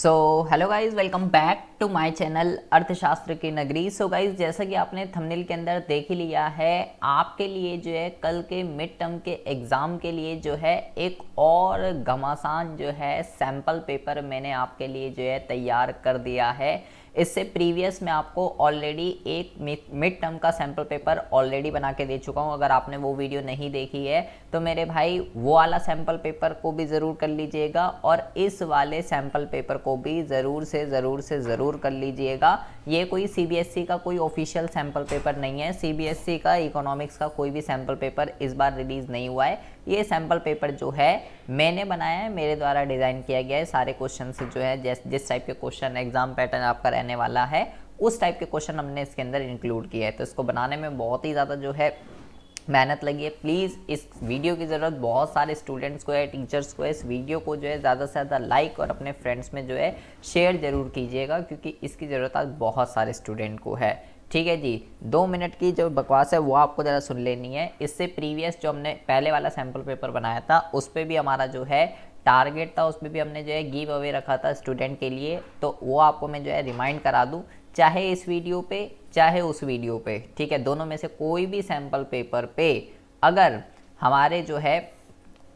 So hello guys, welcome back to my channel अर्थशास्त्र की नगरी। सो गाइज, जैसा कि आपने थंबनेल के अंदर देख ही लिया है, आपके लिए जो है कल के मिड टर्म के एग्ज़ाम के लिए जो है एक और घमासान जो है सैम्पल पेपर मैंने आपके लिए जो है तैयार कर दिया है। इससे प्रीवियस मैं आपको ऑलरेडी एक मिड टर्म का सैम्पल पेपर ऑलरेडी बना के दे चुका हूँ। अगर आपने वो वीडियो नहीं देखी है तो मेरे भाई वो वाला सैम्पल पेपर को भी ज़रूर कर लीजिएगा और इस वाले सैम्पल पेपर को भी ज़रूर कर लीजिएगा। ये कोई सीबीएसई का कोई ऑफिशियल सैम्पल पेपर नहीं है। सीबीएसई का इकोनॉमिक्स का कोई भी सैम्पल पेपर इस बार रिलीज़ नहीं हुआ है। ये सैम्पल पेपर जो है मैंने बनाया है, मेरे द्वारा डिज़ाइन किया गया है। सारे क्वेश्चन से जो है जिस टाइप के क्वेश्चन एग्जाम पैटर्न आपका रहने वाला है उस टाइप के क्वेश्चन हमने इसके अंदर इंक्लूड किया है। तो इसको बनाने में बहुत ही ज़्यादा जो है मेहनत लगी है। प्लीज़ इस वीडियो की ज़रूरत बहुत सारे स्टूडेंट्स को है, टीचर्स को है। इस वीडियो को जो है ज़्यादा से ज़्यादा लाइक और अपने फ्रेंड्स में जो है शेयर ज़रूर कीजिएगा, क्योंकि इसकी ज़रूरत आज बहुत सारे स्टूडेंट को है। ठीक है जी, 2 मिनट की जो बकवास है वो आपको ज़रा सुन लेनी है। इससे प्रीवियस जो हमने पहले वाला सैम्पल पेपर बनाया था उस पर भी हमारा जो है टारगेट था, उस पर भी हमने जो है गिव अवे रखा था स्टूडेंट के लिए। तो वो आपको मैं जो है रिमाइंड करा दूँ, चाहे इस वीडियो पे चाहे उस वीडियो पे, ठीक है, दोनों में से कोई भी सैम्पल पेपर पे अगर हमारे जो है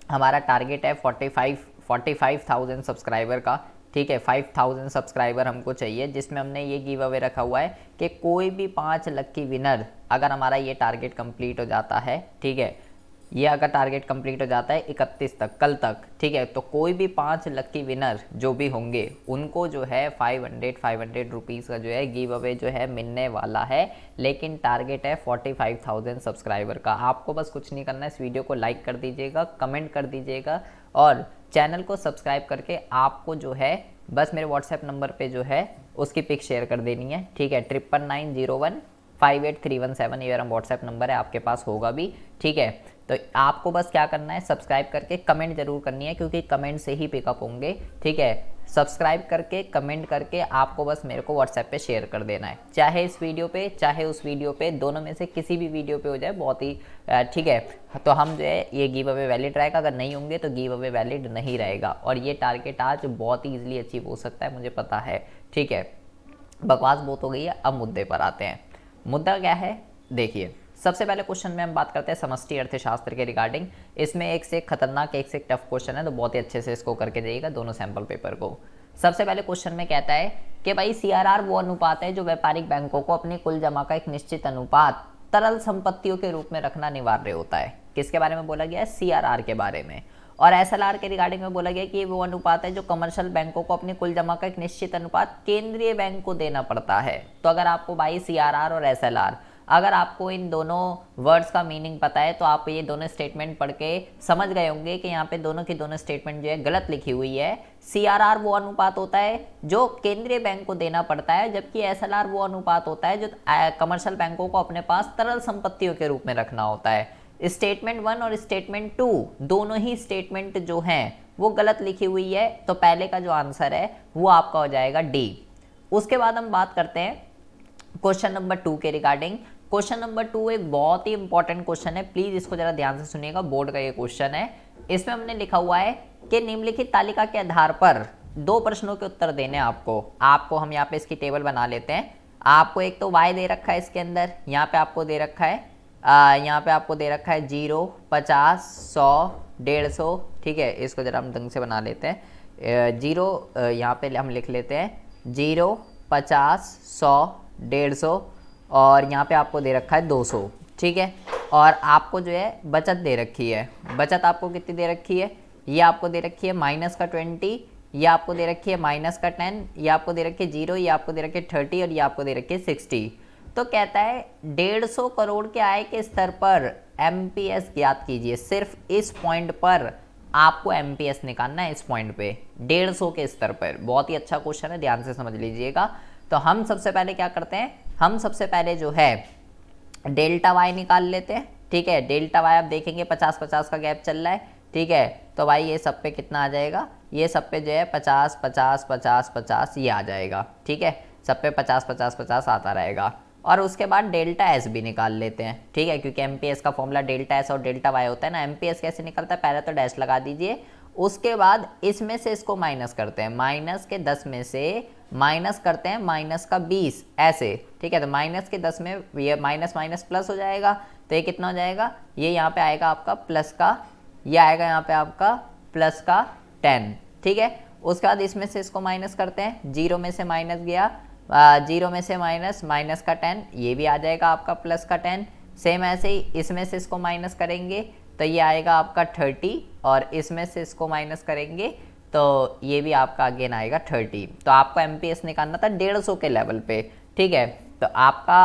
हमारा टारगेट है 45,000 सब्सक्राइबर का, ठीक है, 5,000 सब्सक्राइबर हमको चाहिए, जिसमें हमने ये गिव अवे रखा हुआ है कि कोई भी 5 लकी विनर, अगर हमारा ये टारगेट कंप्लीट हो जाता है, ठीक है, ये अगर टारगेट कंप्लीट हो जाता है 31 तक, कल तक, ठीक है, तो कोई भी 5 लकी विनर जो भी होंगे उनको जो है 500 रुपीज़ का जो है गिव अवे जो है मिलने वाला है। लेकिन टारगेट है 45,000 सब्सक्राइबर का। आपको बस कुछ नहीं करना है, इस वीडियो को लाइक कर दीजिएगा, कमेंट कर दीजिएगा और चैनल को सब्सक्राइब करके आपको जो है बस मेरे व्हाट्सएप नंबर पे जो है उसकी पिक शेयर कर देनी है। ठीक है, 9990158317 ये मेरा व्हाट्सएप नंबर है, आपके पास होगा भी। ठीक है, तो आपको बस क्या करना है, सब्सक्राइब करके कमेंट जरूर करनी है, क्योंकि कमेंट से ही पिकअप होंगे। ठीक है, सब्सक्राइब करके कमेंट करके आपको बस मेरे को व्हाट्सएप पे शेयर कर देना है, चाहे इस वीडियो पे चाहे उस वीडियो पे, दोनों में से किसी भी वीडियो पे हो जाए, बहुत ही ठीक है। तो हम जो है ये गिव अवे वैलिड रहेगा, अगर नहीं होंगे तो गिव अवे वैलिड नहीं रहेगा। और ये टारगेट आज बहुत ही ईजिली अचीव हो सकता है, मुझे पता है। ठीक है, बकवास बहुत हो गई है, अब मुद्दे पर आते हैं। मुद्दा क्या है, देखिए, सबसे पहले क्वेश्चन में हम बात करते हैं समष्टि अर्थशास्त्र के रिगार्डिंग। इसमें एक से एक खतरनाक एक से एक टफ क्वेश्चन है, तो बहुत ही अच्छे से इसको करके जाइएगा दोनों सैंपल पेपर को। सबसे पहले क्वेश्चन में कहता है कि भाई सीआरआर वो अनुपात है जो व्यापारिक बैंकों को अपनी कुल जमा का एक निश्चित अनुपात तरल संपत्तियों के रूप में रखना अनिवार्य होता है। किसके बारे में बोला गया है, सीआरआर के बारे में। और एसएलआर के रिगार्डिंग में बोला गया कि वो अनुपात है जो कमर्शियल बैंकों को अपनी कुल जमा का एक निश्चित अनुपात केंद्रीय बैंक को देना पड़ता है। तो अगर आपको भाई सीआरआर और एसएलआर, अगर आपको इन दोनों वर्ड्स का मीनिंग पता है तो आप ये दोनों स्टेटमेंट पढ़ के समझ गए होंगे कि यहाँ पे दोनों की दोनों स्टेटमेंट जो है गलत लिखी हुई है। सीआरआर वो अनुपात होता है जो केंद्रीय बैंक को देना पड़ता है, जबकि एसएलआर वो अनुपात होता है जो कमर्शियल बैंकों को अपने पास तरल संपत्तियों के रूप में रखना होता है। स्टेटमेंट 1 और स्टेटमेंट 2 दोनों ही स्टेटमेंट जो हैं वो गलत लिखी हुई है। तो पहले का जो आंसर है वो आपका हो जाएगा डी। उसके बाद हम बात करते हैं क्वेश्चन नंबर 2 के रिगार्डिंग। क्वेश्चन नंबर 2 एक बहुत ही इंपॉर्टेंट क्वेश्चन है, प्लीज इसको जरा ध्यान से सुनिएगा, बोर्ड का ये क्वेश्चन है। इसमें हमने लिखा हुआ है कि निम्नलिखित तालिका के आधार पर 2 प्रश्नों के उत्तर देने आपको हम यहाँ पे इसकी टेबल बना लेते हैं। आपको एक तो y दे रखा है इसके अंदर, यहाँ पे आपको दे रखा है यहाँ पे आपको दे रखा है 0, 50, 100, 150। ठीक है, इसको जरा हम ढंग से बना लेते हैं। 0 यहाँ पे हम लिख लेते हैं 0, 50, 100, 150 और यहाँ पे आपको दे रखा है 200। ठीक है, और आपको जो है बचत दे रखी है। बचत आपको कितनी दे रखी है, ये आपको दे रखी है -20, ये आपको दे रखी है -10, ये आपको दे रखी है 0, ये आपको दे रखी है 30 और ये आपको दे रखी है 60। तो कहता है 150 करोड़ के आय के स्तर पर एमपीएस ज्ञात कीजिए। सिर्फ इस पॉइंट पर आपको एमपीएस निकालना है, इस पॉइंट पे 150 के स्तर पर। बहुत ही अच्छा क्वेश्चन है, ध्यान से समझ लीजिएगा। तो हम सबसे पहले क्या करते हैं, हम सबसे पहले जो है डेल्टा वाई निकाल लेते हैं। ठीक है, डेल्टा वाई आप देखेंगे 50-50 का गैप चल रहा है। ठीक है, तो भाई ये सब पे कितना आ जाएगा, ये सब पे जो है 50-50-50-50 ये आ जाएगा। ठीक है, सब पे 50-50-50 आता रहेगा। और उसके बाद डेल्टा एस भी निकाल लेते हैं। ठीक है, क्योंकि एमपीएस का फॉर्मूला डेल्टा एस और डेल्टा वाई होता है ना। एमपीएस कैसे निकलता है, पहले तो डैश लगा दीजिए, उसके बाद इसमें से इसको माइनस करते हैं, माइनस के 10 में से माइनस करते हैं माइनस का 20, ऐसे, ठीक है। तो माइनस के 10 में ये माइनस माइनस प्लस हो जाएगा, तो ये कितना हो जाएगा, ये यहाँ पे आएगा आपका प्लस का, ये आएगा यहाँ पे आपका प्लस का 10, ठीक है। उसके बाद इसमें से इसको माइनस करते हैं, 0 में से माइनस गया, 0 में से माइनस, माइनस का 10, ये भी आ जाएगा आपका प्लस का 10। सेम ऐसे ही इसमें से इसको माइनस करेंगे तो ये आएगा आपका 30, और इसमें से इसको माइनस करेंगे तो ये भी आपका अगेन आएगा 30। तो आपको एमपीएस निकालना था 150 के लेवल पे, ठीक है। तो आपका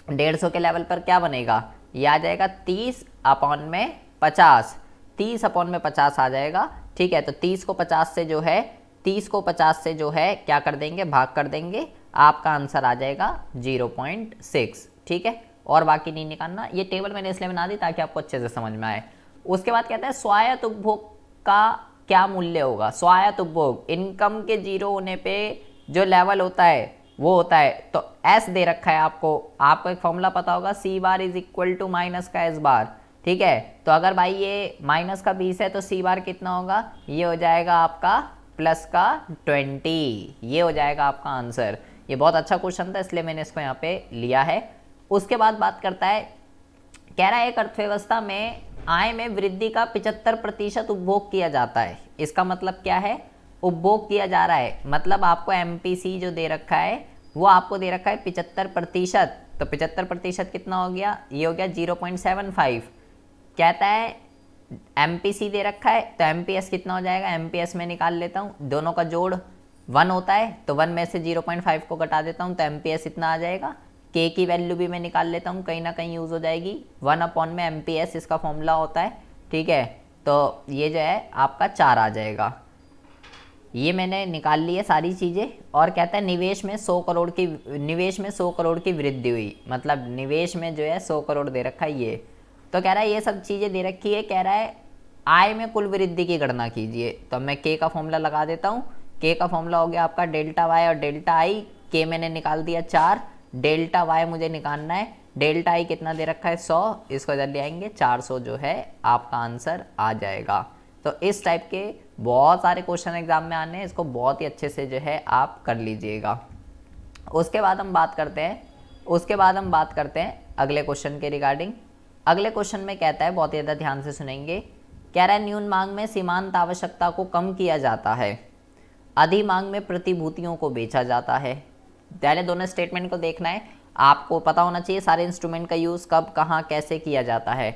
150 के लेवल पर क्या बनेगा, ये आ जाएगा 30 अपॉन में 50, 30 अपॉन में 50 आ जाएगा, ठीक है। तो 30 को 50 से जो है, 30 को 50 से जो है क्या कर देंगे, भाग कर देंगे, आपका आंसर आ जाएगा 0.6, ठीक है। और बाकी नहीं निकालना, ये टेबल मैंने इसलिए बना दी ताकि आपको अच्छे से समझ में आए। उसके बाद कहता है स्वायत्त उपभोग का क्या मूल्य होगा। स्वायत्त उपभोग इनकम के 0 होने पे जो लेवल होता है वो होता है, तो एस दे रखा है आपको एक फॉर्मूला पता होगा, C bar is equal to minus का एस बार, ठीक है। तो अगर भाई ये माइनस का 20 है तो सी बार कितना होगा, ये हो जाएगा आपका प्लस का 20, ये हो जाएगा आपका आंसर। ये बहुत अच्छा क्वेश्चन था इसलिए मैंने इसको यहाँ पे लिया है। उसके बाद बात करता है, कह रहा है एक अर्थव्यवस्था में आय में वृद्धि का 75% उपभोग किया जाता है। इसका मतलब क्या है, उपभोग किया जा रहा है, मतलब आपको एमपीसी जो दे रखा है वो आपको दे रखा है 75%, तो 75% कितना हो गया, ये हो गया 0.75। कहता है एमपीसी दे रखा है तो एमपीएस कितना हो जाएगा, एमपीएस में निकाल लेता हूँ, दोनों का जोड़ 1 होता है, तो 1 में से 0.5 को घटा देता हूँ तो एमपीएस इतना आ जाएगा। के की वैल्यू भी मैं निकाल लेता हूँ, कहीं ना कहीं यूज़ हो जाएगी, 1 अपॉन में एमपीएस इसका फॉर्मूला होता है, ठीक है। तो ये जो है आपका 4 आ जाएगा। ये मैंने निकाल ली है सारी चीज़ें। और कहता है निवेश में 100 करोड़ की वृद्धि हुई, मतलब निवेश में जो है 100 करोड़ दे रखा है ये। तो कह रहा है ये सब चीज़ें दे रखी है, कह रहा है आय में कुल वृद्धि की गणना कीजिए। तो मैं के का फॉर्मूला लगा देता हूँ, के का फॉर्मूला हो गया आपका डेल्टा वाई और डेल्टा आई। के मैंने निकाल दिया 4, डेल्टा वाई मुझे निकालना है, डेल्टा आई कितना दे रखा है 100, इसको इधर ले आएंगे 400 जो है आपका आंसर आ जाएगा। तो इस टाइप के बहुत सारे क्वेश्चन एग्जाम में आने हैं, इसको बहुत ही अच्छे से जो है आप कर लीजिएगा। उसके बाद हम बात करते हैं अगले क्वेश्चन के रिगार्डिंग। अगले क्वेश्चन में कहता है, बहुत ही ज़्यादा ध्यान से सुनेंगे, कह रहा है न्यून मांग में सीमांत आवश्यकता को कम किया जाता है, अधि मांग में प्रतिभूतियों को बेचा जाता है। पहले दोनों स्टेटमेंट को देखना है, आपको पता होना चाहिए सारे इंस्ट्रूमेंट का यूज़ कब कहाँ कैसे किया जाता है।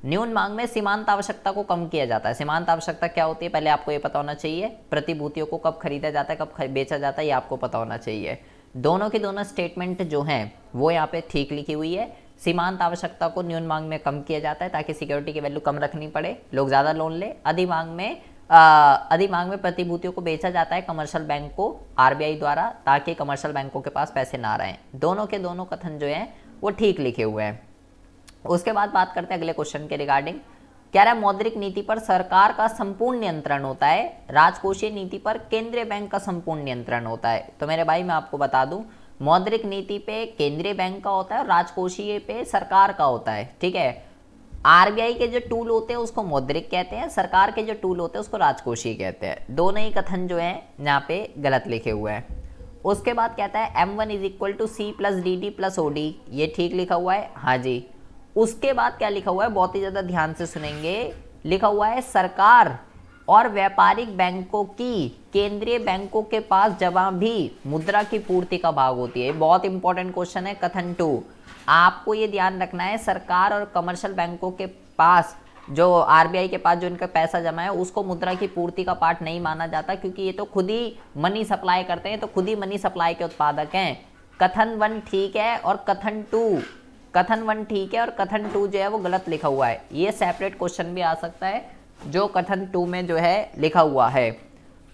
न्यून मांग में सीमांत आवश्यकता को कम किया जाता है। सीमांत आवश्यकता क्या होती है पहले आपको ये पता होना चाहिए। प्रतिभूतियों को कब खरीदा जाता है, कब बेचा जाता है, ये आपको पता होना चाहिए। दोनों की दोनों स्टेटमेंट जो हैं वो यहाँ पे ठीक लिखी हुई है। सीमांत आवश्यकता को न्यून मांग में कम किया जाता है ताकि सिक्योरिटी की वैल्यू कम रखनी पड़े, लोग ज़्यादा लोन ले। अधि मांग में प्रतिभूतियों को बेचा जाता है कमर्शियल बैंक को आरबीआई द्वारा, ताकि कमर्शियल बैंकों के पास पैसे ना रहें। दोनों के दोनों कथन जो हैं वो ठीक लिखे हुए हैं। उसके बाद बात करते हैं अगले क्वेश्चन के रिगार्डिंग। कह रहा है मौद्रिक नीति पर सरकार का संपूर्ण नियंत्रण होता है, राजकोषीय नीति पर केंद्रीय बैंक का संपूर्ण नियंत्रण होता है। तो मेरे भाई मैं आपको बता दूं, मौद्रिक नीति पे केंद्रीय बैंक का होता है और राजकोषीय पे सरकार का होता है, ठीक है। आरबीआई के जो टूल होते हैं उसको मौद्रिक कहते हैं, सरकार के जो टूल होते हैं उसको राजकोषीय कहते हैं। दोनों ही कथन जो है यहाँ पे गलत लिखे हुए हैं। उसके बाद कहता है M1 is equal to C plus D D plus O D, ये ठीक लिखा हुआ है, हाँ जी। उसके बाद क्या लिखा हुआ है, बहुत ही ज़्यादा ध्यान से सुनेंगे, लिखा हुआ है सरकार और व्यापारिक बैंकों की केंद्रीय बैंकों के पास जमा भी मुद्रा की पूर्ति का भाग होती है। बहुत इंपॉर्टेंट क्वेश्चन है कथन 2। आपको ये ध्यान रखना है सरकार और कमर्शियल बैंकों के पास जो आरबीआई के पास जो इनका पैसा जमा है उसको मुद्रा की पूर्ति का पार्ट नहीं माना जाता, क्योंकि ये तो खुद ही मनी सप्लाई करते हैं, तो खुद ही मनी सप्लाई के उत्पादक हैं। कथन 1 ठीक है और कथन 1 ठीक है और कथन 2 जो है वो गलत लिखा हुआ है। ये सेपरेट क्वेश्चन भी आ सकता है जो कथन 2 में जो है लिखा हुआ है।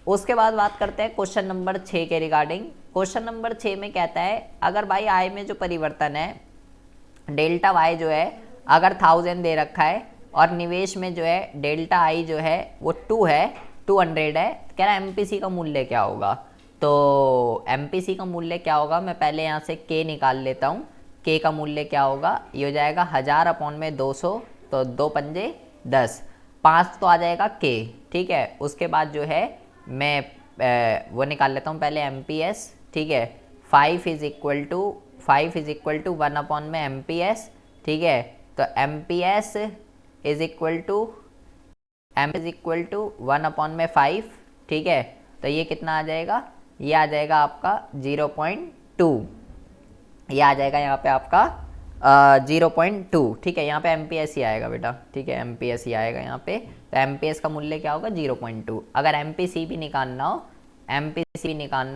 उसके बाद बात करते हैं क्वेश्चन नंबर 6 के रिगार्डिंग। क्वेश्चन नंबर 6 में कहता है अगर भाई आय में जो परिवर्तन है डेल्टा वाई जो है अगर 1000 दे रखा है और निवेश में जो है डेल्टा आई जो है वो 200 है, कह रहा है एमपीसी का मूल्य क्या होगा। तो एमपीसी का मूल्य क्या होगा, मैं पहले यहाँ से के निकाल लेता हूँ। के का मूल्य क्या होगा, ये हो जाएगा 1000 अपॉन में 200, तो 2 पंजे 10, 5 तो आ जाएगा के, ठीक ठीक है। उसके बाद जो है मैं वो निकाल लेता हूँ पहले MPS, ठीक है। 5 इज इक्वल टू 1 अपॉन में MPS, ठीक है। तो MPS is equal to 1 upon में 5, ठीक है। तो ये कितना आ जाएगा, ये आ जाएगा आपका 0.2, ये आ जाएगा यहाँ पे आपका 0.2, ठीक है। यहाँ पे MPS ही आएगा बेटा, ठीक है, MPS ही आएगा यहाँ पे। तो MPS का मूल्य क्या होगा 0.2। अगर MPC भी निकालना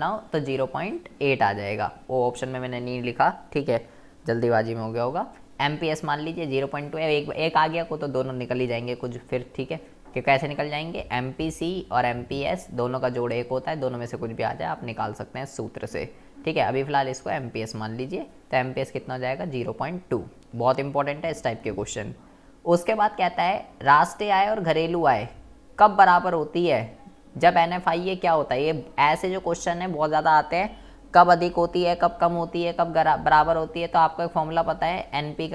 हो तो 0.8 आ जाएगा। वो ऑप्शन में मैंने नहीं लिखा, ठीक है, जल्दीबाजी में हो गया होगा। MPS मान लीजिए 0.2 है, एक आ गया को तो दोनों निकल ही जाएंगे कुछ फिर, ठीक है। कि कैसे निकल जाएंगे, MPC और MPS दोनों का जोड़ एक होता है, दोनों में से कुछ भी आ जाए आप निकाल सकते हैं सूत्र से, ठीक है। अभी फिलहाल इसको MPS मान लीजिए, तो MPS कितना हो जाएगा 0.2। बहुत इंपॉर्टेंट है इस टाइप के क्वेश्चन। उसके बाद कहता है राष्ट्रीय आय और घरेलू आय कब बराबर होती है, जब NFIA क्या होता है। ये ऐसे जो क्वेश्चन है बहुत ज़्यादा आते हैं, कब अधिक होती है, कब कम होती है, कब बराबर होती है। तो आपको एक फॉर्मूला पता है NP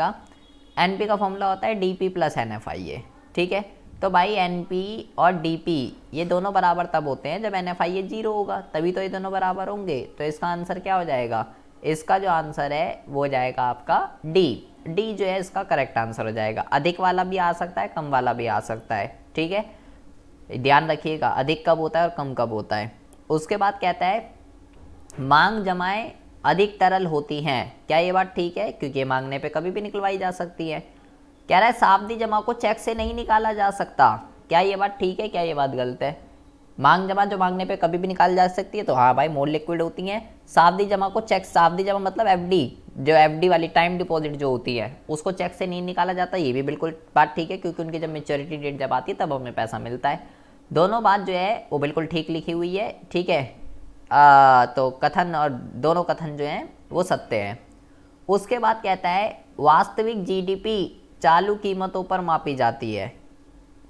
का फॉर्मूला होता है DP प्लस NFIA, ठीक है। तो भाई NP और DP ये दोनों बराबर तब होते हैं जब NFIA 0 होगा, तभी तो ये दोनों बराबर होंगे। तो इसका आंसर क्या हो जाएगा, इसका जो आंसर है वो हो जाएगा आपका डी जो है इसका करेक्ट आंसर हो जाएगा। अधिक वाला भी आ सकता है, कम वाला भी आ सकता है, ठीक है। ध्यान रखिएगा अधिक कब होता है और कम कब होता है। उसके बाद कहता है मांग जमाएं अधिक तरल होती हैं, क्या ये बात ठीक है, क्योंकि ये मांगने पे कभी भी निकलवाई जा सकती है। कह रहा है सावधि जमा को चेक से नहीं निकाला जा सकता, क्या ये बात ठीक है, क्या ये बात गलत है। मांग जमा जो मांगने पे कभी भी निकाल जा सकती है, तो हाँ भाई मोर लिक्विड होती हैं। सावधि जमा को चेक, सावधि जमा मतलब FD, जो FD वाली टाइम डिपॉजिट जो होती है उसको चेक से नहीं निकाला जाता, ये भी बिल्कुल बात ठीक है, क्योंकि उनकी जब मेच्योरिटी डेट जब आती है तब हमें पैसा मिलता है। दोनों बात जो है वो बिल्कुल ठीक लिखी हुई है, ठीक है। तो कथन और दोनों कथन जो हैं वो सत्य हैं। उसके बाद कहता है वास्तविक GDP चालू कीमतों पर मापी जाती है,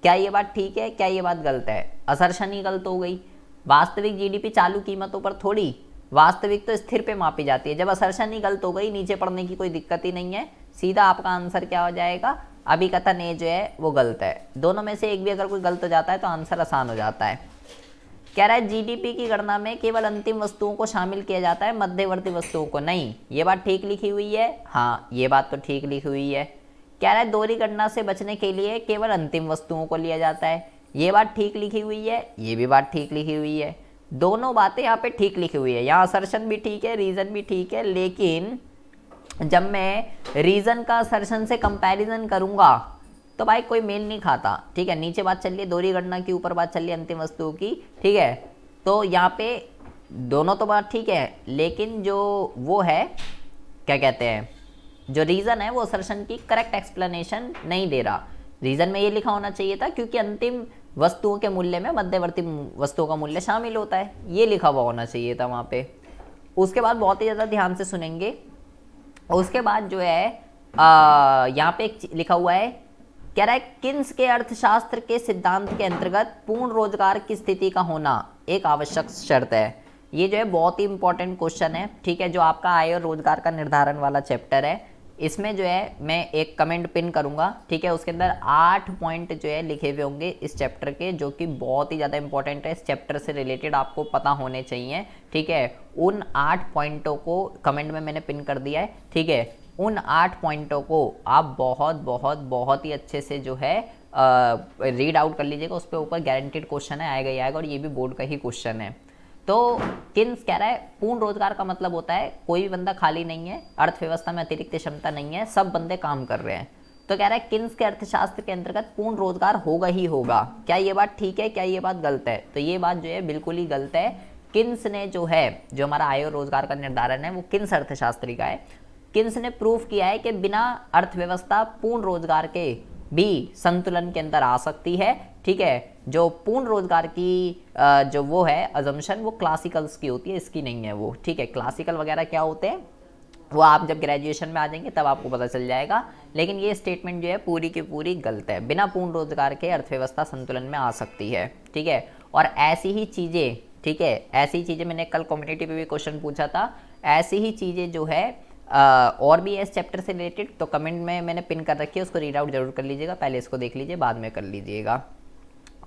क्या ये बात ठीक है, क्या ये बात गलत है। असर्शन ही गलत हो गई, वास्तविक GDP चालू कीमतों पर थोड़ी, वास्तविक तो स्थिर पे मापी जाती है। जब असर्शन ही गलत हो गई, नीचे पढ़ने की कोई दिक्कत ही नहीं है, सीधा आपका आंसर क्या हो जाएगा, अभिकथन ए जो है वो गलत है। दोनों में से एक भी अगर कोई गलत हो जाता है तो आंसर आसान हो जाता है। कह रहा है GDP की गणना में केवल अंतिम वस्तुओं को शामिल किया जाता है, मध्यवर्ती वस्तुओं को नहीं, ये बात ठीक लिखी हुई है, हाँ ये बात तो ठीक लिखी हुई है। कह रहा है दोहरी गणना से बचने के लिए केवल अंतिम वस्तुओं को लिया जाता है, ये बात ठीक लिखी हुई है, ये भी बात ठीक लिखी हुई है। दोनों बातें यहाँ पे ठीक लिखी हुई है, यहाँ असर्शन भी ठीक है, रीजन भी ठीक है, लेकिन जब मैं रीजन का असर्शन से कंपैरिजन करूंगा तो भाई कोई मेल नहीं खाता, ठीक है। नीचे बात चल रही है दोहरी गणना की, ऊपर बात चल रही है अंतिम वस्तुओं की, ठीक है। तो यहाँ पे दोनों तो बात ठीक है, लेकिन जो वो है क्या कहते हैं, जो रीज़न है वो असर्शन की करेक्ट एक्सप्लेनेशन नहीं दे रहा। रीज़न में ये लिखा होना चाहिए था क्योंकि अंतिम वस्तुओं के मूल्य में मध्यवर्ती वस्तुओं का मूल्य शामिल होता है, ये लिखा हुआ होना चाहिए था वहाँ पे। उसके बाद बहुत ही ज़्यादा ध्यान से सुनेंगे। उसके बाद जो है यहाँ पे एक लिखा हुआ है, कह रहा है किन्स के अर्थशास्त्र के सिद्धांत के अंतर्गत पूर्ण रोजगार की स्थिति का होना एक आवश्यक शर्त है। ये जो है बहुत ही इंपॉर्टेंट क्वेश्चन है, ठीक है, जो आपका आय और रोजगार का निर्धारण वाला चैप्टर है। इसमें जो है मैं एक कमेंट पिन करूंगा, ठीक है, उसके अंदर 8 पॉइंट जो है लिखे हुए होंगे इस चैप्टर के, जो कि बहुत ही ज़्यादा इंपॉर्टेंट है, इस चैप्टर से रिलेटेड आपको पता होने चाहिए, ठीक है। उन 8 पॉइंटों को कमेंट में मैंने पिन कर दिया है, ठीक है। उन 8 पॉइंटों को आप बहुत ही अच्छे से जो है रीड आउट कर लीजिएगा, उस पर ऊपर गारंटेड क्वेश्चन है, आएगा ही आएगा, और ये भी बोर्ड का ही क्वेश्चन है। तो किन्स कह रहा है पूर्ण रोजगार का मतलब होता है कोई भी बंदा खाली नहीं है, अर्थव्यवस्था में अतिरिक्त क्षमता नहीं है, सब बंदे काम कर रहे हैं। तो कह रहा है किन्स के अर्थशास्त्र के अंतर्गत पूर्ण रोजगार होगा ही होगा, क्या ये बात ठीक है, क्या ये बात गलत है। तो ये बात जो है बिल्कुल ही गलत है। किन्स ने जो है, जो हमारा आय और रोजगार का निर्धारण है वो किन्स अर्थशास्त्री का है। किन्स ने प्रूफ किया है कि बिना अर्थव्यवस्था पूर्ण रोजगार के भी संतुलन के अंदर आ सकती है, ठीक है। जो पूर्ण रोजगार की जो वो है अजम्पशन वो क्लासिकल्स की होती है, इसकी नहीं है वो, ठीक है। क्लासिकल वगैरह क्या होते हैं वो आप जब ग्रेजुएशन में आ जाएंगे तब आपको पता चल जाएगा, लेकिन ये स्टेटमेंट जो है पूरी की पूरी गलत है। बिना पूर्ण रोजगार के अर्थव्यवस्था संतुलन में आ सकती है, ठीक है। और ऐसी ही चीज़ें, ठीक है, ऐसी चीज़ें मैंने कल कम्युनिटी पे भी क्वेश्चन पूछा था, ऐसी ही चीज़ें जो है और भी है इस चैप्टर से रिलेटेड, तो कमेंट में मैंने पिन कर रखी है, उसको रीड आउट जरूर कर लीजिएगा, पहले इसको देख लीजिए बाद में कर लीजिएगा।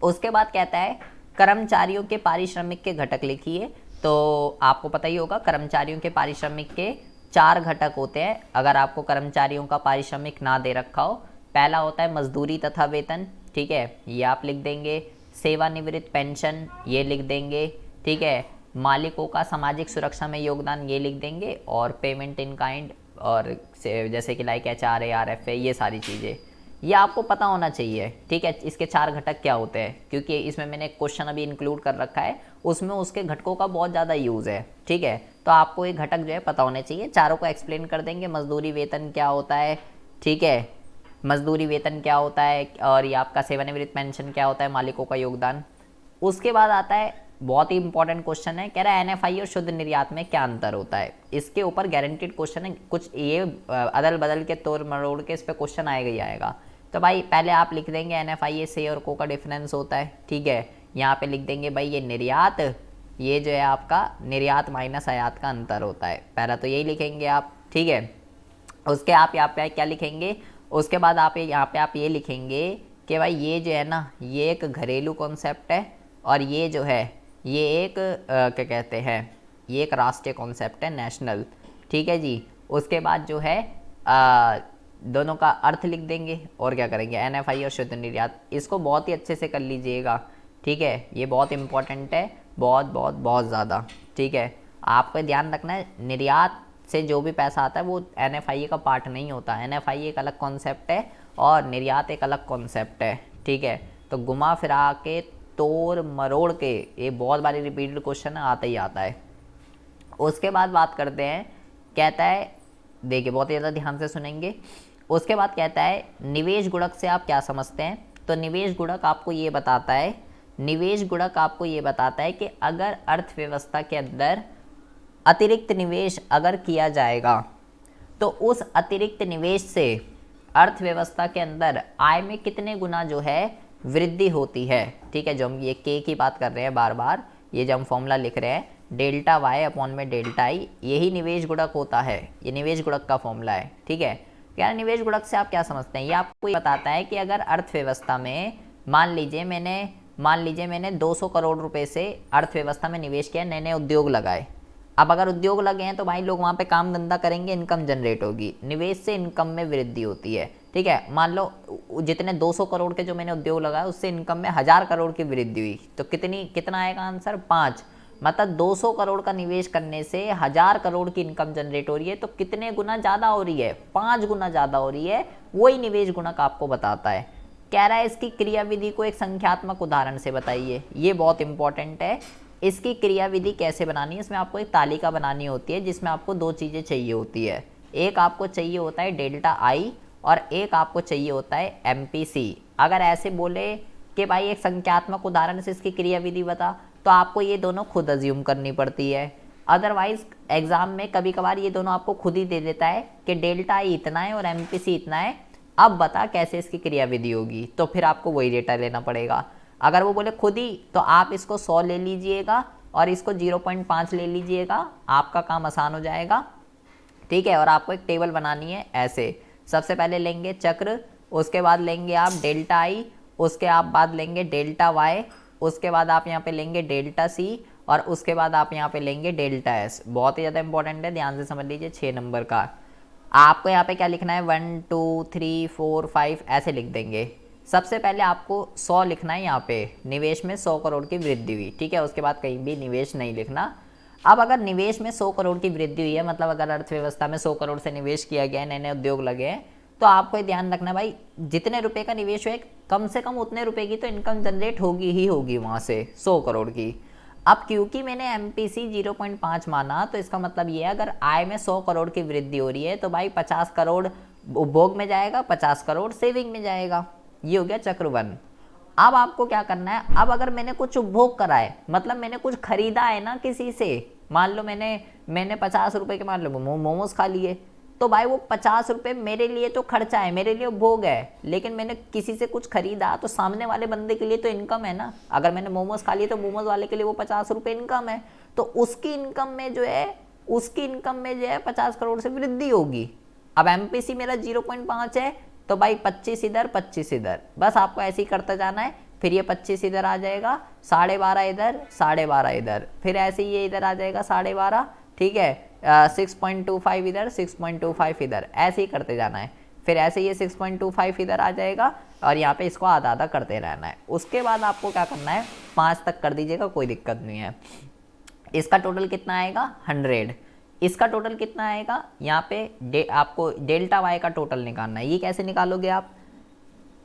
उसके बाद कहता है कर्मचारियों के पारिश्रमिक के घटक लिखिए। तो आपको पता ही होगा कर्मचारियों के पारिश्रमिक के 4 घटक होते हैं अगर आपको कर्मचारियों का पारिश्रमिक ना दे रखा हो। पहला होता है मजदूरी तथा वेतन, ठीक है, ये आप लिख देंगे। सेवानिवृत्त पेंशन ये लिख देंगे, ठीक है। मालिकों का सामाजिक सुरक्षा में योगदान ये लिख देंगे, और पेमेंट इन काइंड और जैसे कि लाइक HR है, RF है, ये सारी चीज़ें ये आपको पता होना चाहिए, ठीक है। इसके 4 घटक क्या होते हैं, क्योंकि इसमें मैंने क्वेश्चन अभी इंक्लूड कर रखा है, उसमें उसके घटकों का बहुत ज़्यादा यूज़ है, ठीक है। तो आपको ये घटक जो है पता होने चाहिए। चारों को एक्सप्लेन कर देंगे। मजदूरी वेतन क्या होता है, ठीक है, मजदूरी वेतन क्या होता है, और ये आपका सेवानिवृत्त पेंशन क्या होता है, मालिकों का योगदान। उसके बाद आता है बहुत ही इंपॉर्टेंट क्वेश्चन है, कह रहा है NFI और शुद्ध निर्यात में क्या अंतर होता है। इसके ऊपर गारंटीड क्वेश्चन है, कुछ ये अदल बदल के तोड़ मरोड़ के इस पर क्वेश्चन आएगा ही आएगा। तो भाई पहले आप लिख देंगे NFI से और को का डिफरेंस होता है, ठीक है। यहाँ पे लिख देंगे भाई ये निर्यात, ये जो है आपका निर्यात माइनस आयात का अंतर होता है। पहला तो यही लिखेंगे आप, ठीक है। उसके आप यहाँ पे क्या लिखेंगे, उसके बाद आप यहाँ पे आप ये लिखेंगे कि भाई ये जो है ना, ये एक घरेलू कॉन्सेप्ट है, और ये जो है ये एक क्या कहते हैं, ये एक राष्ट्रीय कॉन्सेप्ट है, नेशनल, ठीक है जी। उसके बाद जो है दोनों का अर्थ लिख देंगे, और क्या करेंगे NFI और शुद्ध निर्यात, इसको बहुत ही अच्छे से कर लीजिएगा, ठीक है। ये बहुत इंपॉर्टेंट है, बहुत बहुत बहुत ज़्यादा, ठीक है। आपको ध्यान रखना है निर्यात से जो भी पैसा आता है वो NFI का पार्ट नहीं होता। NFI एक अलग कॉन्सेप्ट है और निर्यात एक अलग कॉन्सेप्ट है, ठीक है। तो घुमा फिरा के तोड़ मरोड़ के ये बहुत बारी रिपीटेड क्वेश्चन आता ही आता है। उसके बाद बात करते हैं, कहता है देखिए बहुत ज़्यादा ध्यान से सुनेंगे। उसके बाद कहता है निवेश गुणक से आप क्या समझते हैं। तो निवेश गुणक आपको ये बताता है, निवेश गुणक आपको ये बताता है कि अगर अर्थव्यवस्था के अंदर अतिरिक्त निवेश अगर किया जाएगा तो उस अतिरिक्त निवेश से अर्थव्यवस्था के अंदर आय में कितने गुना जो है वृद्धि होती है, ठीक है। जो हम ये के की बात कर रहे हैं बार बार, ये जो हम फॉर्मूला लिख रहे हैं डेल्टा वाई अपॉन में डेल्टा आई, यही निवेश गुणक होता है, ये निवेश गुणक का फॉर्मूला है, ठीक है। यार निवेश गुणक से आप क्या समझते हैं, ये आपको बताता है कि अगर अर्थव्यवस्था में मान लीजिए मैंने 200 करोड़ रुपए से अर्थव्यवस्था में निवेश किया, नए नए उद्योग लगाए। अब अगर उद्योग लगे हैं तो भाई लोग वहाँ पे काम धंधा करेंगे, इनकम जनरेट होगी, निवेश से इनकम में वृद्धि होती है, ठीक है। मान लो जितने 200 करोड़ के जो मैंने उद्योग लगाया उससे इनकम में 1000 करोड़ की वृद्धि हुई, तो कितना आएगा आंसर 5। मतलब 200 करोड़ का निवेश करने से 1000 करोड़ की इनकम जनरेट हो रही है, तो कितने गुना ज़्यादा हो रही है, 5 गुना ज़्यादा हो रही है। वही निवेश गुणक आपको बताता है। कह रहा है इसकी क्रियाविधि को एक संख्यात्मक उदाहरण से बताइए, ये बहुत इंपॉर्टेंट है। इसकी क्रियाविधि कैसे बनानी है, इसमें आपको एक तालिका बनानी होती है जिसमें आपको 2 चीज़ें चाहिए होती है। एक आपको चाहिए होता है डेल्टा आई और एक आपको चाहिए होता है MPC। अगर ऐसे बोले कि भाई एक संख्यात्मक उदाहरण से इसकी क्रियाविधि बता, तो आपको ये दोनों खुद अज्यूम करनी पड़ती है। अदरवाइज एग्जाम में कभी कभार ये दोनों आपको खुद ही दे देता है कि डेल्टा आई इतना है और MPC इतना है, अब बता कैसे इसकी क्रियाविधि होगी, तो फिर आपको वही डेटा लेना पड़ेगा। अगर वो बोले खुद ही, तो आप इसको 100 ले लीजिएगा और इसको 0.5 ले लीजिएगा, आपका काम आसान हो जाएगा, ठीक है। और आपको एक टेबल बनानी है ऐसे, सबसे पहले लेंगे चक्र, उसके बाद लेंगे आप डेल्टा आई, उसके आप बाद लेंगे डेल्टा वाई, उसके बाद आप यहाँ पे लेंगे डेल्टा सी, और उसके बाद आप यहाँ पे लेंगे डेल्टा एस। बहुत ही ज़्यादा इंपॉर्टेंट है, ध्यान से समझ लीजिए। 6 नंबर का आपको यहाँ पे क्या लिखना है, 1 2 3 4 5 ऐसे लिख देंगे। सबसे पहले आपको 100 लिखना है, यहाँ पे निवेश में 100 करोड़ की वृद्धि हुई, ठीक है। उसके बाद कहीं भी निवेश नहीं लिखना। अब अगर निवेश में 100 करोड़ की वृद्धि हुई है, मतलब अगर अर्थव्यवस्था में 100 करोड़ से निवेश किया गया है, नए नए उद्योग लगे हैं, तो आपको ये ध्यान रखना भाई जितने रुपए का निवेश हुआ कम से कम उतने रुपए की तो इनकम जनरेट होगी ही होगी वहाँ से 100 करोड़ की। अब क्योंकि मैंने MPC 0.5 माना, तो इसका मतलब ये है अगर आय में 100 करोड़ की वृद्धि हो रही है तो भाई 50 करोड़ उपभोग में जाएगा, 50 करोड़ सेविंग में जाएगा। ये हो गया चक्र 1। अब आपको क्या करना है, अब अगर मैंने कुछ उपभोग करा है, मतलब मैंने कुछ खरीदा है ना किसी से, मान लो मैंने 50 रुपए के मान लो मोमोज खा लिए, तो भाई वो 50 रुपये मेरे लिए तो खर्चा है, मेरे लिए उपभोग है, लेकिन मैंने किसी से कुछ खरीदा तो सामने वाले बंदे के लिए तो इनकम है ना। अगर मैंने मोमोज खा लिए तो मोमोज वाले के लिए वो 50 रुपये इनकम है, तो उसकी इनकम में जो है 50 करोड़ से वृद्धि होगी। अब MPC मेरा 0.5 है, तो भाई 25 इधर 25 इधर, बस आपको ऐसे ही करते जाना है। फिर ये 25 इधर आ जाएगा, 12.5 इधर, 12.5 इधर, फिर ऐसे ही ये इधर आ जाएगा 12.5, ठीक है, 6.25 इधर, 6.25 इधर, ऐसे ही करते जाना है। फिर ऐसे ये 6.25 इधर आ जाएगा और यहाँ पे इसको आधा आधा करते रहना है। उसके बाद आपको क्या करना है, 5 तक कर दीजिएगा, कोई दिक्कत नहीं है। इसका टोटल कितना आएगा 100, इसका टोटल कितना आएगा, यहाँ पे आपको डेल्टा वाई का टोटल निकालना है। ये कैसे निकालोगे आप,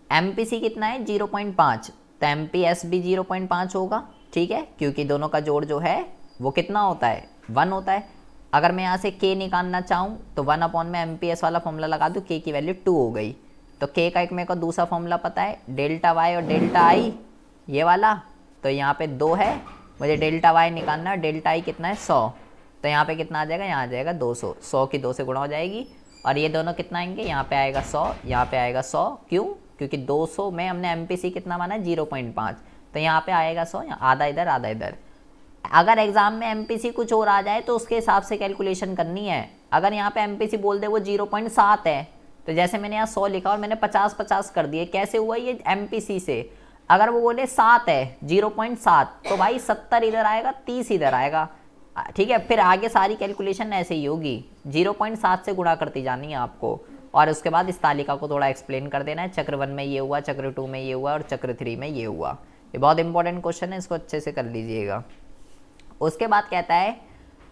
MPC कितना है 0.5, तो MPS भी 0.5 होगा, ठीक है, क्योंकि दोनों का जोड़ जो है वो कितना होता है 1 होता है। अगर मैं यहाँ से K निकालना चाहूँ तो 1 में MPS वाला फॉर्मूला लगा दूँ, K की वैल्यू 2 हो गई। तो K का एक मेरे को दूसरा फॉर्मूला पता है, डेल्टा वाई और डेल्टा आई, ये वाला, तो यहाँ पे 2 है, मुझे डेल्टा वाई निकालना है, डेल्टा आई कितना है 100, तो यहाँ पे कितना आ जाएगा, यहाँ आ जाएगा 200, 100 की 2 से गुणा हो जाएगी, और ये दोनों कितना आएंगे, यहाँ पे आएगा 100, यहाँ पे आएगा 100, क्यों, क्योंकि 200 में हमने MPC कितना माना है 0.5, तो यहाँ पे आएगा 100, यहाँ आधा इधर आधा इधर। अगर एग्जाम में MPC कुछ और आ जाए तो उसके हिसाब से कैलकुलेशन करनी है। अगर यहाँ पे MPC बोल दे वो 0.7 है, तो जैसे मैंने यहाँ 100 लिखा और मैंने 50-50 कर दिए, कैसे हुआ ये MPC से। अगर वो बोले 7 है 0.7, तो भाई 70 इधर आएगा, 30 इधर आएगा, ठीक है। फिर आगे सारी कैलकुलेशन ऐसे ही होगी, 0.7 से गुणा करती जानी है आपको, और उसके बाद इस तालिका को थोड़ा एक्सप्लेन कर देना है, चक्र 1 में ये हुआ, चक्र 2 में ये हुआ और चक्र 3 में ये हुआ। ये बहुत इंपॉर्टेंट क्वेश्चन है, इसको अच्छे से कर लीजिएगा। उसके बाद कहता है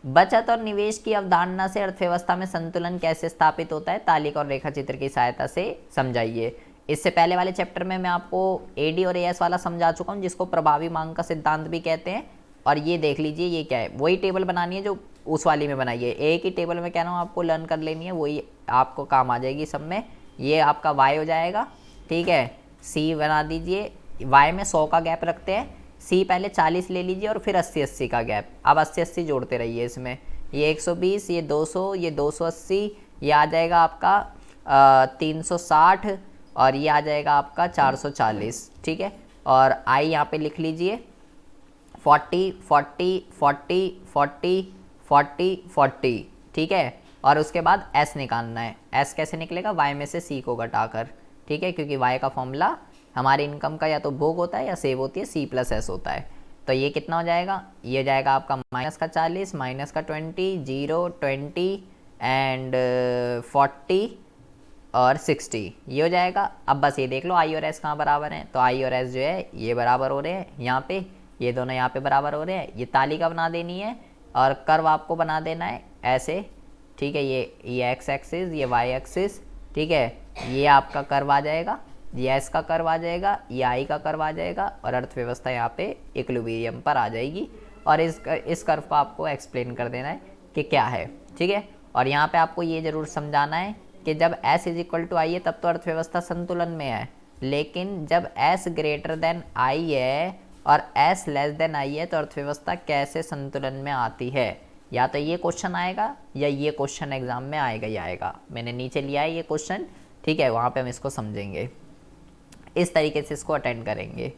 बचत और निवेश की अवधारणा से अर्थव्यवस्था में संतुलन कैसे स्थापित होता है, तालिका और रेखा चित्र की सहायता से समझाइए। इससे पहले वाले चैप्टर में मैं आपको AD और AS वाला समझा चुका हूँ, जिसको प्रभावी मांग का सिद्धांत भी कहते हैं। और ये देख लीजिए ये क्या है, वही टेबल बनानी है जो उस वाली में बनाई है, एक ही टेबल में कह रहा हूँ आपको लर्न कर लेनी है, वही आपको काम आ जाएगी सब में। ये आपका Y हो जाएगा, ठीक है, C बना दीजिए, Y में 100 का गैप रखते हैं, C पहले 40 ले लीजिए और फिर 80-80 का गैप, अब 80-80 जोड़ते रहिए इसमें, ये 120, ये 200, ये 280, ये आ जाएगा आपका 360 और ये आ जाएगा आपका 440, ठीक है। और I यहाँ पे लिख लीजिए 40 40 40 40 40 40, ठीक है। और उसके बाद S निकालना है, S कैसे निकलेगा, Y में से C को घटाकर, ठीक है, क्योंकि Y का फॉर्मूला हमारी इनकम का या तो भोग होता है या सेव होती है, C+S होता है। तो ये कितना हो जाएगा, ये हो जाएगा आपका -40 -20 0 20 एंड 40 और 60, ये हो जाएगा। अब बस ये देख लो I और S कहाँ बराबर हैं, तो I और S जो है ये बराबर हो रहे हैं, यहाँ पे ये दोनों यहाँ पे बराबर हो रहे हैं। ये तालिका बना देनी है और कर्व आपको बना देना है ऐसे, ठीक है, ये X एक्सिस, ये Y एक्सिस, ठीक है, ये आपका कर्व आ जाएगा, ये S का कर्व आ जाएगा, ये I का कर्व आ जाएगा और अर्थव्यवस्था यहाँ पे इक्विलिब्रियम पर आ जाएगी। और इस कर्व को आपको एक्सप्लेन कर देना है कि क्या है, ठीक है। और यहाँ पे आपको ये जरूर समझाना है कि जब S = I है तब तो अर्थव्यवस्था संतुलन में है, लेकिन जब S > I है और S < I है तो अर्थव्यवस्था कैसे संतुलन में आती है। या तो ये क्वेश्चन आएगा या ये क्वेश्चन एग्जाम में आएगा ही आएगा, मैंने नीचे लिया है ये क्वेश्चन, ठीक है, वहाँ पे हम इसको समझेंगे, इस तरीके से इसको अटेंड करेंगे।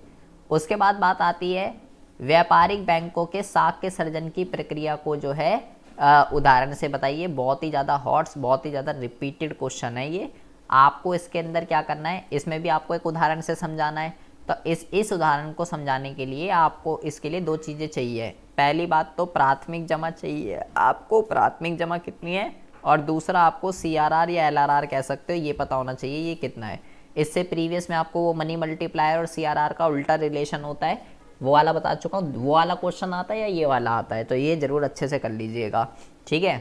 उसके बाद बात आती है व्यापारिक बैंकों के साख के सर्जन की प्रक्रिया को जो है उदाहरण से बताइए। बहुत ही ज़्यादा हॉट्स, बहुत ही ज़्यादा रिपीटेड क्वेश्चन है ये। आपको इसके अंदर क्या करना है, इसमें भी आपको एक उदाहरण से समझाना है। तो इस उदाहरण को समझाने के लिए आपको इसके लिए 2 चीज़ें चाहिए। पहली बात तो प्राथमिक जमा चाहिए आपको, प्राथमिक जमा कितनी है, और दूसरा आपको CRR या LRR कह सकते हो, ये पता होना चाहिए ये कितना है। इससे प्रीवियस में आपको वो मनी मल्टीप्लायर और CRR का उल्टा रिलेशन होता है, वो वाला बता चुका हूँ। वो वाला क्वेश्चन आता है या ये वाला आता है, तो ये ज़रूर अच्छे से कर लीजिएगा, ठीक है।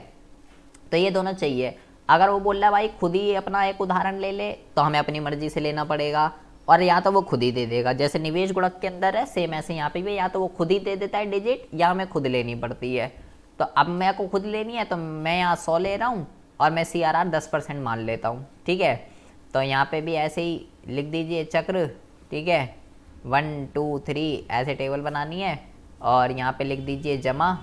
तो ये दोनों चाहिए। अगर वो बोल रहा है भाई खुद ही अपना एक उदाहरण ले ले, तो हमें अपनी मर्जी से लेना पड़ेगा, और या तो वो खुद ही दे देगा, जैसे निवेश गुणक के अंदर है सेम ऐसे यहाँ पे भी, या तो वो खुद ही दे देता है डिजिट या हमें खुद लेनी पड़ती है। तो अब मेरे को खुद लेनी है तो मैं यहाँ 100 ले रहा हूँ और मैं CRR 10% मान लेता हूँ, ठीक है। तो यहाँ पे भी ऐसे ही लिख दीजिए चक्र, ठीक है, 1 2 3 ऐसे टेबल बनानी है, और यहाँ पे लिख दीजिए जमा,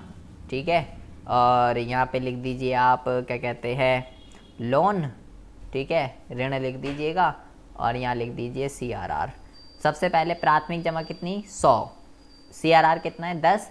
ठीक है, और यहाँ पे लिख दीजिए आप क्या कहते हैं लोन, ठीक है, ऋण लिख दीजिएगा, और यहाँ लिख दीजिए CRR। सबसे पहले प्राथमिक जमा कितनी 100, CRR कितना है 10,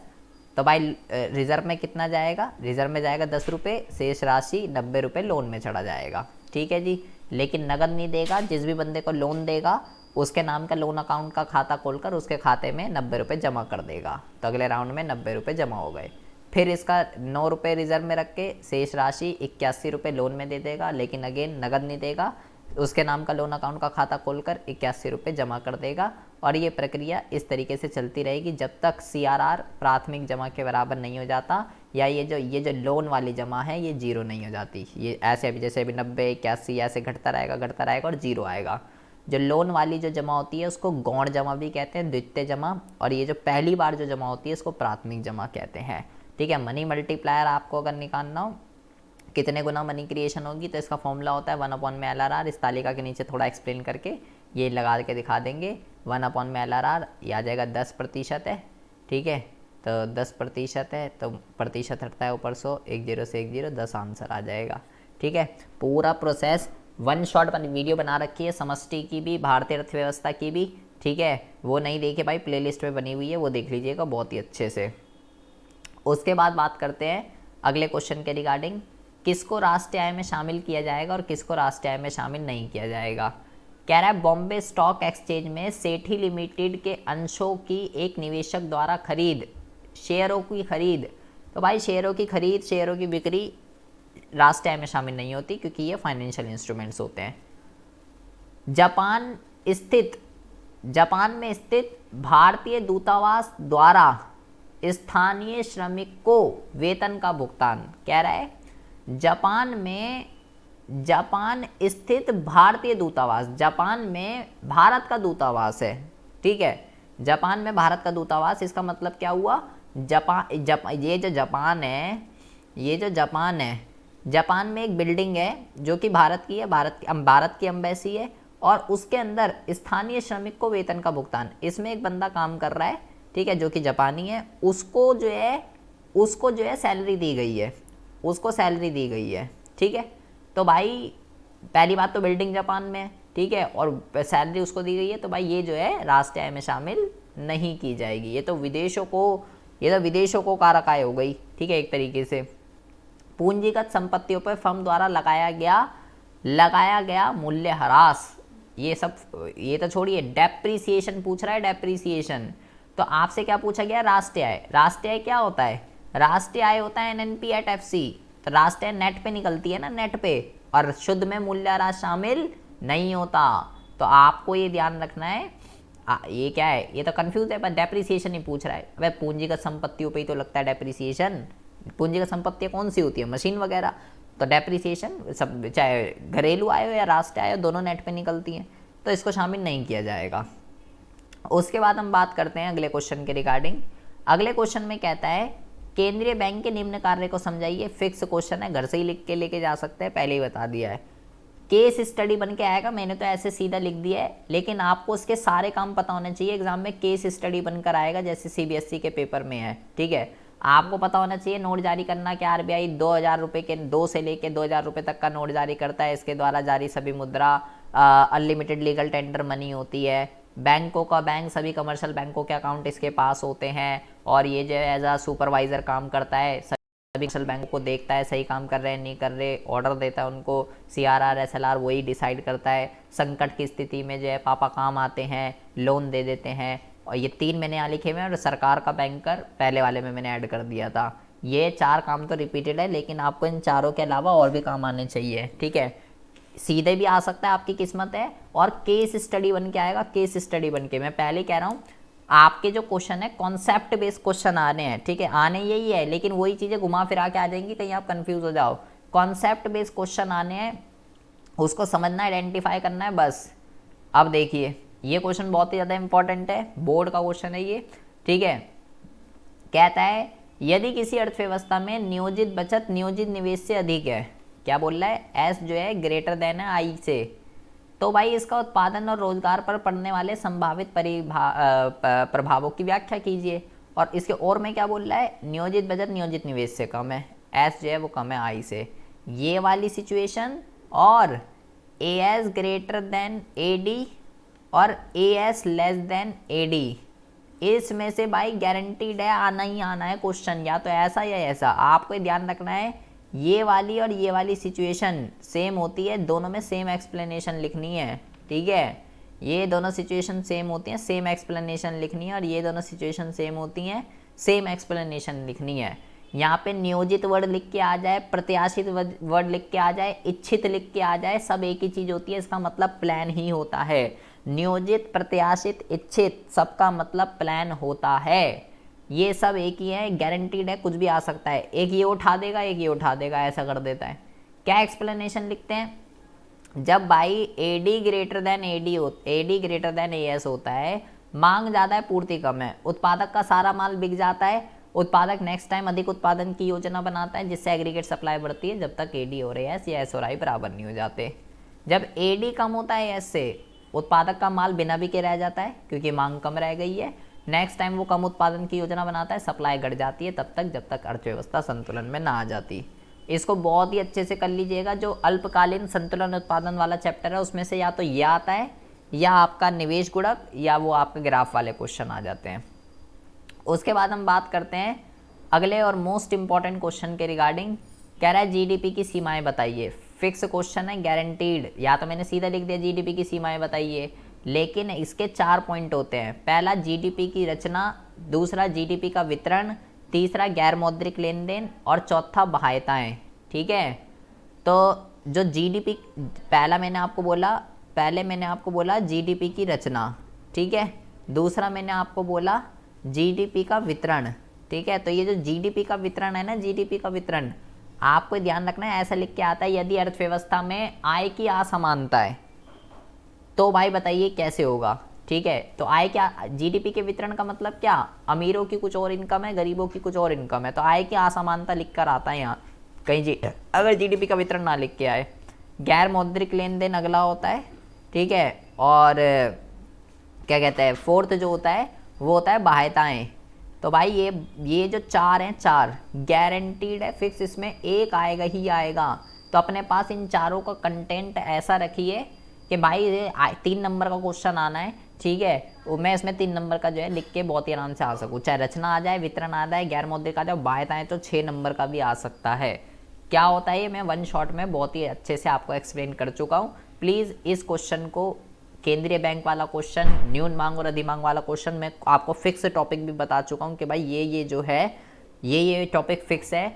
तो भाई रिजर्व में कितना जाएगा, रिजर्व में जाएगा 10 रुपये, शेष राशि 90 रुपये लोन में चढ़ा जाएगा, ठीक है जी। लेकिन नगद नहीं देगा, जिस भी बंदे को लोन देगा उसके नाम का लोन अकाउंट का खाता खोलकर उसके खाते में 90 रुपये जमा कर देगा। तो अगले राउंड में 90 रुपये जमा हो गए। फिर इसका 9 रुपये रिजर्व में रख के शेष राशि 81 रुपये लोन में दे देगा, लेकिन अगेन नगद नहीं देगा। उसके नाम का लोन अकाउंट का खाता खोलकर 81 रुपये जमा कर देगा। और ये प्रक्रिया इस तरीके से चलती रहेगी जब तक CRR प्राथमिक जमा के बराबर नहीं हो जाता, या ये जो लोन वाली जमा है ये जीरो नहीं हो जाती। ये ऐसे अभी जैसे अभी 90, 81 ऐसे घटता रहेगा और जीरो आएगा। जो लोन वाली जो जमा होती है उसको गौण जमा भी कहते हैं, द्वितीय जमा। और ये जो पहली बार जो जमा होती है इसको प्राथमिक जमा कहते हैं। ठीक है, मनी मल्टीप्लायर आपको अगर निकालना हो कितने गुना मनी क्रिएशन होगी, तो इसका फॉर्मूला होता है 1/LRR। इस तालिका के नीचे थोड़ा एक्सप्लेन करके ये लगा के दिखा देंगे। 1/LRR ये आ जाएगा 10% है। ठीक है, तो 10% है तो प्रतिशत हटता है ऊपर 100, 1 0 से 1 0, 10 आंसर आ जाएगा। ठीक है, पूरा प्रोसेस वन शॉट वीडियो बना रखी है, समष्टि की भी, भारतीय अर्थव्यवस्था की भी। ठीक है, वो नहीं देखे भाई, प्लेलिस्ट में बनी हुई है, वो देख लीजिएगा बहुत ही अच्छे से। उसके बाद बात करते हैं अगले क्वेश्चन के रिगार्डिंग, किसको राष्ट्रीय आय में शामिल किया जाएगा और किसको राष्ट्रीय आय में शामिल नहीं किया जाएगा। कह रहा है बॉम्बे स्टॉक एक्सचेंज में सेठी लिमिटेड के अंशों की एक निवेशक द्वारा खरीद, शेयरों की खरीद। तो भाई शेयरों की खरीद, शेयरों की बिक्री राष्ट्रीय आय में शामिल नहीं होती, क्योंकि ये फाइनेंशियल इंस्ट्रूमेंट्स होते हैं। जापान में स्थित भारतीय दूतावास द्वारा स्थानीय श्रमिक को वेतन का भुगतान। कह रहा है जापान स्थित भारतीय दूतावास, जापान में भारत का दूतावास है। ठीक है, जापान में भारत का दूतावास, इसका मतलब क्या हुआ, ये जो जापान है, जापान में एक बिल्डिंग है जो कि भारत की है, भारत की एम्बेसी है, और उसके अंदर स्थानीय श्रमिक को वेतन का भुगतान। इसमें एक बंदा काम कर रहा है, ठीक है, जो कि जापानी है, उसको जो है सैलरी दी गई है, उसको सैलरी दी गई है। ठीक है, तो भाई पहली बात तो बिल्डिंग जापान में है, ठीक है, और सैलरी उसको दी गई है, तो भाई ये जो है राष्ट्रीय आय में शामिल नहीं की जाएगी। ये तो विदेशों को कारक आय हो गई। ठीक है, एक तरीके से पूंजीगत संपत्तियों पर फर्म द्वारा लगाया गया मूल्य ह्रास, ये तो छोड़िए, डेप्रीसिएशन पूछ रहा है, डेप्रीसिएशन। तो आपसे क्या पूछा गया, राष्ट्रीय आय। राष्ट्रीय आय क्या होता है, राष्ट्रीय आय होता है NNP at FC। तो राष्ट्रीय नेट पे निकलती है ना, नेट पे, और शुद्ध में मूल्य ह्रास शामिल नहीं होता। तो आपको ये ध्यान रखना है। ये क्या है, ये तो कंफ्यूज है, पर डेप्रीसिएशन ही पूछ रहा है। वह पूंजीगत संपत्तियों पे ही तो लगता है डेप्रीसिएशन। पूंजीगत संपत्तियाँ कौन सी होती है, मशीन वगैरह, तो डेप्रीसिएशन सब, चाहे घरेलू आय हो या राष्ट्रीय आय हो, दोनों नेट पे निकलती हैं, तो इसको शामिल नहीं किया जाएगा। उसके बाद हम बात करते हैं अगले क्वेश्चन के रिगार्डिंग। अगले क्वेश्चन में कहता है केंद्रीय बैंक के निम्न कार्य को समझाइए। फिक्स क्वेश्चन है, घर से ही लिख के लेके जा सकते हैं, पहले ही बता दिया है। केस स्टडी बन के आएगा, मैंने तो ऐसे सीधा लिख दिया है, लेकिन आपको उसके सारे काम पता होने चाहिए। एग्जाम में केस स्टडी बनकर आएगा, जैसे CBSE के पेपर में है। ठीक है, आपको पता होना चाहिए नोट जारी करना क्या, RBI 2000 रुपये के 2 से लेके 2000 रुपये तक का नोट जारी करता है। इसके द्वारा जारी सभी मुद्रा अनलिमिटेड लीगल टेंडर मनी होती है। बैंक सभी कमर्शियल बैंकों के अकाउंट इसके पास होते हैं, और ये जो एज अ सुपरवाइजर काम करता है, सभी कमर्शियल बैंकों को देखता है सही काम कर रहे हैं नहीं कर रहे, ऑर्डर देता है उनको, CRR SLR वही डिसाइड करता है। संकट की स्थिति में जो है पापा काम आते हैं, लोन दे देते हैं। और ये 3 मैंने यहाँ लिखे हुए हैं, और सरकार का बैंकर पहले वाले में मैंने ऐड कर दिया था। ये 4 काम तो रिपीटेड है, लेकिन आपको इन चारों के अलावा और भी काम आने चाहिए। ठीक है, सीधे भी आ सकता है, आपकी किस्मत है, और केस स्टडी बन के आएगा। केस स्टडी बन के, मैं पहले कह रहा हूँ, आपके जो क्वेश्चन है कॉन्सेप्ट बेस्ड क्वेश्चन आने हैं। ठीक है, आने यही है, लेकिन वही चीज़ें घुमा फिरा के आ जाएंगी, कहीं आप कंफ्यूज हो जाओ। कॉन्सेप्ट बेस्ड क्वेश्चन आने हैं, उसको समझना, आइडेंटिफाई करना है बस। अब देखिए, ये क्वेश्चन बहुत ही ज़्यादा इंपॉर्टेंट है, बोर्ड का क्वेश्चन है ये। ठीक है, कहता है यदि किसी अर्थव्यवस्था में नियोजित बचत नियोजित निवेश से अधिक है, क्या बोल रहा है, एस जो है ग्रेटर देन है आई से, तो भाई इसका उत्पादन और रोजगार पर पड़ने वाले संभावित प्रभावों की व्याख्या कीजिए। और इसके और में क्या बोल रहा है, नियोजित बचत नियोजित निवेश से कम है, एस जो है वो कम है आई से, ये वाली सिचुएशन, और A S greater than A D और A S less than A D, इसमें से भाई गारंटीड है आना ही आना है क्वेश्चन, या तो ऐसा या ऐसा। आपको ध्यान रखना है, ये वाली और ये वाली सिचुएशन सेम होती है, दोनों में सेम एक्सप्लेनेशन लिखनी है। ठीक है, ये दोनों सिचुएशन सेम होती हैं, सेम एक्सप्लेनेशन लिखनी है, और ये दोनों सिचुएशन सेम होती हैं, सेम एक्सप्लेनेशन लिखनी है। यहाँ पे नियोजित वर्ड लिख के आ जाए, प्रत्याशित वर्ड लिख के आ जाए, इच्छित लिख के आ जाए, सब एक ही चीज़ होती है, इसका मतलब प्लान ही होता है। नियोजित, प्रत्याशित, इच्छित, सबका मतलब प्लान होता है। ये सब एक ही है, गारंटीड है, कुछ भी आ सकता है, एक ये उठा देगा, एक ये उठा देगा, ऐसा कर देता है। क्या एक्सप्लेनेशन लिखते हैं? जब भाई एडी ग्रेटर देन एस होता है, मांग ज़्यादा है, पूर्ति कम है, उत्पादक का सारा माल बिक जाता है, उत्पादक नेक्स्ट टाइम अधिक उत्पादन की योजना बनाता है, जिससे एग्रीगेट सप्लाई बढ़ती है, जब तक एडी और एस या एस और आई बराबर नहीं हो जाते। जब एडी कम होता है एस से, उत्पादक का माल बिना बिके रह जाता है, क्योंकि मांग कम रह गई है, नेक्स्ट टाइम वो कम उत्पादन की योजना बनाता है, सप्लाई घट जाती है, तब तक जब तक अर्थव्यवस्था संतुलन में ना आ जाती। इसको बहुत ही अच्छे से कर लीजिएगा। जो अल्पकालीन संतुलन उत्पादन वाला चैप्टर है, उसमें से या तो ये आता है, या आपका निवेश गुणक, या वो आपके ग्राफ वाले क्वेश्चन आ जाते हैं। उसके बाद हम बात करते हैं अगले और मोस्ट इंपॉर्टेंट क्वेश्चन के रिगार्डिंग। कह रहा है जीडीपी की सीमाएं बताइए। फिक्स क्वेश्चन है, गारंटीड, या तो मैंने सीधा लिख दिया जीडीपी की सीमाएं बताइए, लेकिन इसके 4 पॉइंट होते हैं। पहला जीडीपी की रचना, दूसरा जीडीपी का वितरण, तीसरा गैर मौद्रिक लेन देन, और चौथा बाह्यताएं। ठीक है, तो जो जीडीपी, पहले मैंने आपको बोला जीडीपी की रचना, ठीक है, दूसरा मैंने आपको बोला जीडीपी का वितरण। ठीक है, तो ये जो जीडीपी का वितरण है ना, जीडीपी का वितरण आपको ध्यान रखना है, ऐसा लिख के आता है यदि अर्थव्यवस्था में आय की असमानता है तो भाई बताइए कैसे होगा। ठीक है, तो आय क्या, जीडीपी के वितरण का मतलब क्या, अमीरों की कुछ और इनकम है, गरीबों की कुछ और इनकम है, तो आय की असमानता लिख कर आता है यहाँ कहीं अगर जीडीपी का वितरण ना लिख के आए। गैर मौद्रिक लेन देन अगला होता है। ठीक है, और क्या कहते हैं, फोर्थ जो होता है वो होता है बाह्यताएं। तो भाई ये जो 4 हैं, 4 गारंटीड है, फिक्स, इसमें एक आएगा ही आएगा। तो अपने पास इन चारों का कंटेंट ऐसा रखिए कि भाई ये 3 नंबर का क्वेश्चन आना है। ठीक है, वो मैं इसमें 3 नंबर का जो है लिख के बहुत ही आराम से आ सकूँ, चाहे रचना आ जाए, वितरण आ जाए, गैर मौद्रिक आ जाए, बाह्यताएं तो 6 नंबर का भी आ सकता है। क्या होता है ये मैं 1 शॉट में बहुत ही अच्छे से आपको एक्सप्लेन कर चुका हूँ। प्लीज़ इस क्वेश्चन को, केंद्रीय बैंक वाला क्वेश्चन, न्यून मांग और अधिमांग वाला क्वेश्चन, मैं आपको फिक्स टॉपिक भी बता चुका हूँ कि भाई ये जो है ये टॉपिक फिक्स है।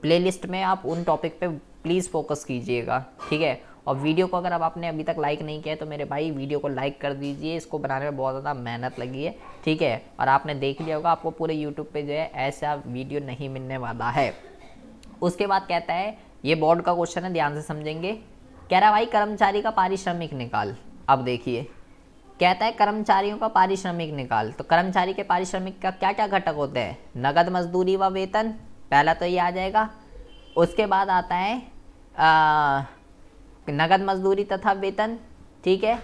प्लेलिस्ट में आप उन टॉपिक पे प्लीज़ फोकस कीजिएगा। ठीक है, और वीडियो को अगर आपने अभी तक लाइक नहीं किया है तो मेरे भाई वीडियो को लाइक कर दीजिए, इसको बनाने में बहुत ज़्यादा मेहनत लगी है। ठीक है, और आपने देख लिया होगा, आपको पूरे यूट्यूब पे जो है ऐसा वीडियो नहीं मिलने वाला है। उसके बाद कहता है, ये बोर्ड का क्वेश्चन है, ध्यान से समझेंगे। कह रहा है भाई कर्मचारी का पारिश्रमिक निकाल। अब देखिए, कहता है कर्मचारियों का पारिश्रमिक निकाल। तो कर्मचारी के पारिश्रमिक का क्या क्या घटक होते हैं, नगद मजदूरी व वेतन, पहला तो ये आ जाएगा। उसके बाद आता है नगद मजदूरी तथा वेतन। ठीक है,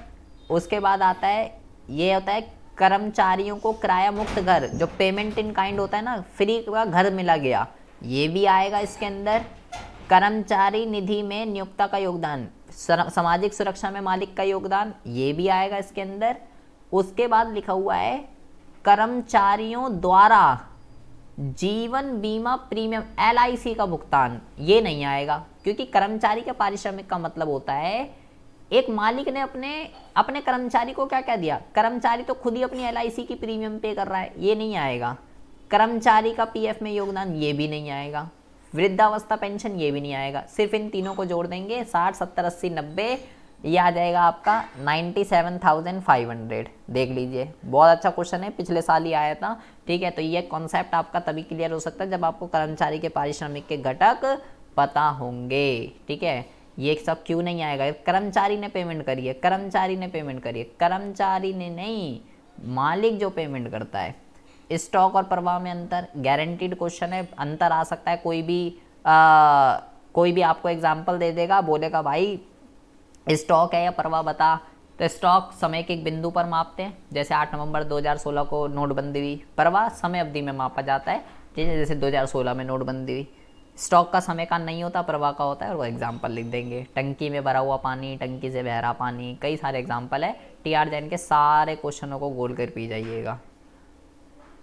उसके बाद आता है, ये होता है कर्मचारियों को किराया मुक्त घर, जो पेमेंट इन काइंड होता है ना, फ्री का घर मिला गया, ये भी आएगा इसके अंदर। कर्मचारी निधि में नियोक्ता का योगदान, सामाजिक सुरक्षा में मालिक का योगदान, ये भी आएगा इसके अंदर। उसके बाद लिखा हुआ है कर्मचारियों द्वारा जीवन बीमा प्रीमियम LIC का भुगतान, ये नहीं आएगा, क्योंकि कर्मचारी के पारिश्रमिक का मतलब होता है एक मालिक ने अपने कर्मचारी को क्या क्या दिया, कर्मचारी तो खुद ही अपनी LIC की प्रीमियम पे कर रहा है, ये नहीं आएगा। कर्मचारी का PF में योगदान, ये भी नहीं आएगा। वृद्धावस्था पेंशन, ये भी नहीं आएगा। सिर्फ इन तीनों को जोड़ देंगे, 60, 70, 80, 90, ये आ जाएगा आपका 97,500। देख लीजिए, बहुत अच्छा क्वेश्चन है, पिछले साल ही आया था। ठीक है, तो ये कॉन्सेप्ट आपका तभी क्लियर हो सकता है जब आपको कर्मचारी के पारिश्रमिक के घटक पता होंगे। ठीक है, ये सब क्यों नहीं आएगा, कर्मचारी ने पेमेंट करी है, कर्मचारी ने पेमेंट करी है, कर्मचारी ने नहीं, मालिक जो पेमेंट करता है। स्टॉक और प्रवाह में अंतर, गारंटीड क्वेश्चन है, अंतर आ सकता है। कोई भी आपको एग्जांपल दे देगा, बोलेगा भाई स्टॉक है या प्रवाह बता। तो स्टॉक समय के एक बिंदु पर मापते हैं, जैसे 8 नवंबर 2016 को नोटबंदी हुई। प्रवाह समय अवधि में मापा जाता है, जैसे 2016 में नोटबंदी हुई। स्टॉक का समय का नहीं होता, प्रवाह का होता है, और वो एग्जाम्पल लिख देंगे। टंकी में भरा हुआ पानी, टंकी से बह रहा पानी, कई सारे एग्जाम्पल है। TR जैन के सारे क्वेश्चनों को गोल कर पी जाइएगा।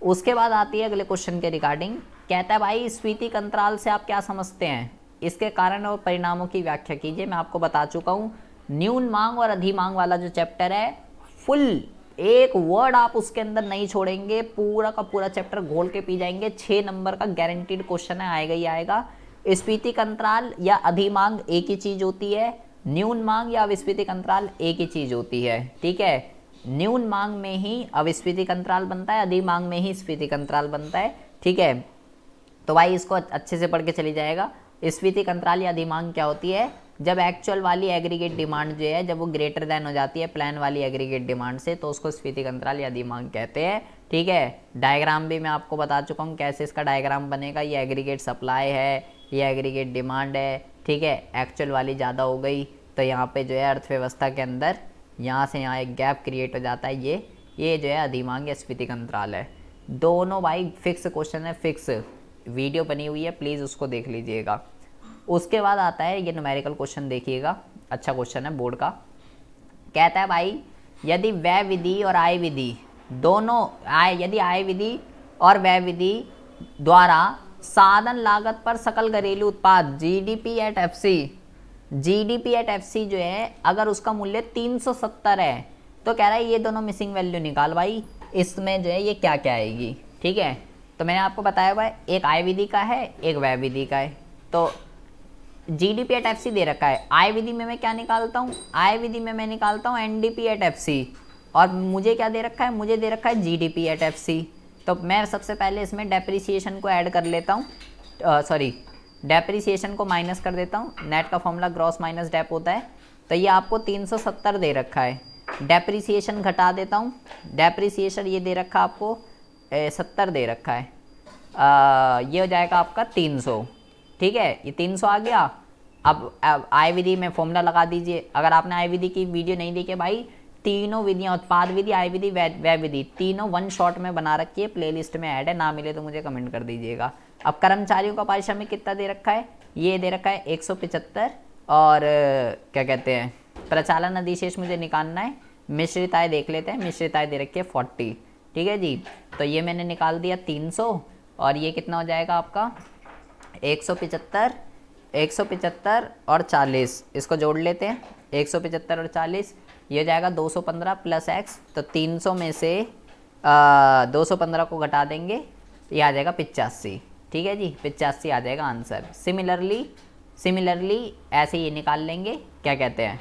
उसके बाद आती है अगले क्वेश्चन के रिगार्डिंग। कहता है भाई स्फीतिक अंतराल से आप क्या समझते हैं, इसके कारण और परिणामों की व्याख्या कीजिए। मैं आपको बता चुका हूँ, न्यून मांग और अधिमांग वाला जो चैप्टर है फुल एक वर्ड आप उसके अंदर नहीं छोड़ेंगे, पूरा का पूरा चैप्टर घोल के पी जाएंगे। 6 नंबर का गारंटीड क्वेश्चन है, आएगा ही आएगा। स्फीतिक अंतराल या अधिमांग एक ही चीज होती है, न्यून मांग या अविस्फीतिक अंतराल एक ही चीज होती है, ठीक है। न्यून मांग में ही अविस्फीतिक अंतराल बनता है, अधिमांग में ही स्फीतिक अंतराल बनता है, ठीक है। तो भाई इसको अच्छे से पढ़ के चली जाएगा। स्फीतिक अंतराल या अधिमांग क्या होती है, जब एक्चुअल वाली एग्रीगेट डिमांड जो है जब वो ग्रेटर देन हो जाती है प्लान वाली एग्रीगेट डिमांड से, तो उसको स्फीतिक अंतराल या अधिमांग कहते हैं, ठीक है। डायग्राम भी मैं आपको बता चुका हूँ कैसे इसका डायग्राम बनेगा। ये एग्रीगेट सप्लाई है, ये एग्रीगेट डिमांड है, ठीक है। एक्चुअल वाली ज़्यादा हो गई तो यहाँ पे जो है अर्थव्यवस्था के अंदर यहाँ से यहाँ एक गैप क्रिएट हो जाता है, ये जो है अधिमांग या स्फीतिक अंतराल है। दोनों भाई फिक्स क्वेश्चन है, फिक्स वीडियो बनी हुई है, प्लीज़ उसको देख लीजिएगा। उसके बाद आता है ये न्यूमेरिकल क्वेश्चन, देखिएगा अच्छा क्वेश्चन है बोर्ड का। कहता है भाई यदि व्यय विधि और आय विधि दोनों यदि आय विधि और व्यय विधि द्वारा साधन लागत पर सकल घरेलू उत्पाद जीडीपी एट एफसी जो है अगर उसका मूल्य 370 है, तो कह रहा है ये दोनों मिसिंग वैल्यू निकाल भाई, इसमें जो है ये क्या क्या आएगी, ठीक है। तो मैंने आपको बताया हुआ है एक आय विधि का है, एक व्यय विधि का है। तो जीडीपी एट एफसी दे रखा है, आय विधि में मैं क्या निकालता हूँ, आय विधि में मैं निकालता हूँ एनडीपी एट एफसी, और मुझे क्या दे रखा है, मुझे दे रखा है जीडीपी एट एफसी। तो मैं सबसे पहले इसमें डेप्रिसिएशन को ऐड कर लेता हूँ, डेप्रिसिएशन को माइनस कर देता हूँ। नेट का फॉर्मूला ग्रॉस माइनस डेप होता है। तो ये आपको 370 दे रखा है, डेप्रिसिएशन घटा देता हूँ, डेप्रिसिएशन ये दे रखा आपको 70 दे रखा है, ये हो जाएगा आपका 300, ठीक है। ये 300 आ गया। अब आय विधि में फॉर्मूला लगा दीजिए। अगर आपने आय विधि की वीडियो नहीं देखी भाई, तीनों विधियाँ उत्पाद विधि, आय विधि, व्यय विधि, तीनों वन शॉट में बना रखी है, प्लेलिस्ट में ऐड है, ना मिले तो मुझे कमेंट कर दीजिएगा। अब कर्मचारियों का पारिश्रमिक कितना दे रखा है, ये दे रखा है 175, और क्या कहते हैं प्रचालन अधिशेष मुझे निकालना है। मिश्रित आय देख लेते हैं, मिश्रित आय दे रखी है 40, ठीक है जी। तो ये मैंने निकाल दिया 300, और ये कितना हो जाएगा आपका 175 और 40, इसको जोड़ लेते हैं, 175 और 40, ये हो जाएगा 215 प्लस एक्स। तो 300 में से 215 को घटा देंगे, ये आ जाएगा 85, ठीक है जी, 85 आ जाएगा आंसर। सिमिलरली ऐसे ये निकाल लेंगे, क्या कहते हैं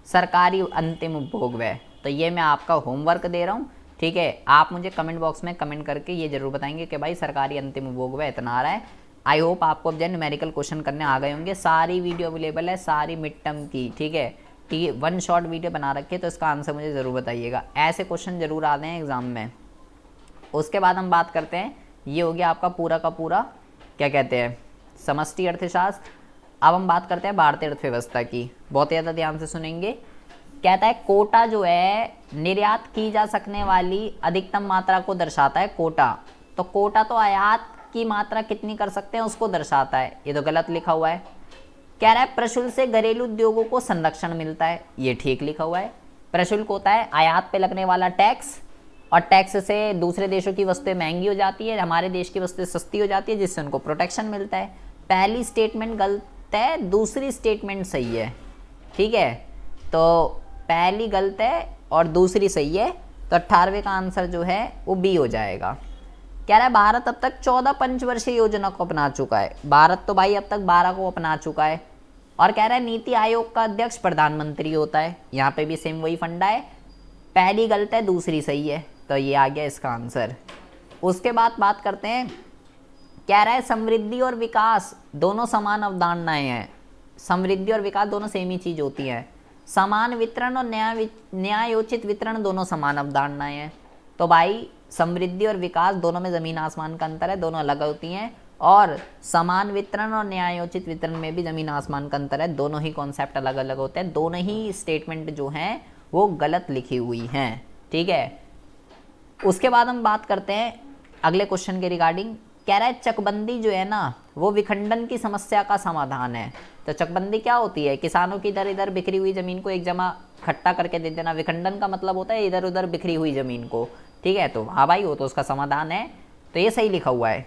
सरकारी अंतिम उपभोग व्यय। तो ये मैं आपका होमवर्क दे रहा हूँ, ठीक है। आप मुझे कमेंट बॉक्स में कमेंट करके ये जरूर बताएंगे कि भाई सरकारी अंतिम उपभोग व्यय इतना आ रहा है। आई होप आपको अब जो न्यूमेरिकल क्वेश्चन करने आ गए होंगे। सारी वीडियो अवेलेबल है, सारी मिड टर्म की, ठीक है। वन शॉट वीडियो बना रखी है, तो इसका आंसर मुझे ज़रूर बताइएगा। ऐसे क्वेश्चन जरूर आते हैं एग्जाम में। उसके बाद हम बात करते हैं, ये हो गया आपका पूरा का पूरा क्या कहते हैं समष्टि अर्थशास्त्र। अब हम बात करते हैं भारतीय अर्थव्यवस्था की, बहुत ज़्यादा ध्यान से सुनेंगे। कहता है कोटा जो है निर्यात की जा सकने वाली अधिकतम मात्रा को दर्शाता है, कोटा। तो कोटा तो आयात की मात्रा कितनी कर सकते हैं उसको दर्शाता है, ये तो गलत लिखा हुआ है। कह रहा है प्रशुल्क से घरेलू उद्योगों को संरक्षण मिलता है, ये ठीक लिखा हुआ है। प्रशुल्क होता है आयात पे लगने वाला टैक्स, और टैक्स से दूसरे देशों की वस्तुएं महंगी हो जाती है, हमारे देश की वस्तुएं सस्ती हो जाती है, जिससे उनको प्रोटेक्शन मिलता है। पहली स्टेटमेंट गलत है, दूसरी स्टेटमेंट सही है, ठीक है। तो पहली गलत है और दूसरी सही है, तो 18वें का आंसर जो है वो बी हो जाएगा। कह रहा है भारत अब तक 14 पंचवर्षीय योजना को अपना चुका है। भारत तो भाई अब तक 12 को अपना चुका है। और कह रहा है नीति आयोग का अध्यक्ष प्रधानमंत्री होता है, यहाँ पे भी सेम वही फंडा है। पहली गलत है, दूसरी सही है, तो ये आ गया इसका आंसर। उसके बाद बात करते हैं, कह रहा है समृद्धि और विकास दोनों समान अवधारणाएं हैं। समृद्धि और विकास दोनों सेम ही चीज होती है। समान वितरण और न्यायोचित वितरण दोनों समान अवधारणाएं हैं। तो भाई समृद्धि और विकास दोनों में जमीन आसमान का अंतर है, दोनों अलग होती हैं। और समान वितरण और न्यायोचित वितरण में भी जमीन आसमान का अंतर है, दोनों ही कॉन्सेप्ट अलग अलग होते हैं, दोनों ही स्टेटमेंट जो हैं वो गलत लिखी हुई हैं, ठीक है। उसके बाद हम बात करते हैं अगले क्वेश्चन के रिगार्डिंग। कह रहा है चकबंदी जो है ना वो विखंडन की समस्या का समाधान है। तो चकबंदी क्या होती है, किसानों की इधर इधर बिखरी हुई जमीन को एक जमा इकट्ठा करके दे देना। विखंडन का मतलब होता है इधर उधर बिखरी हुई जमीन को, ठीक है। तो हाँ भाई वो तो उसका समाधान है, तो ये सही लिखा हुआ है।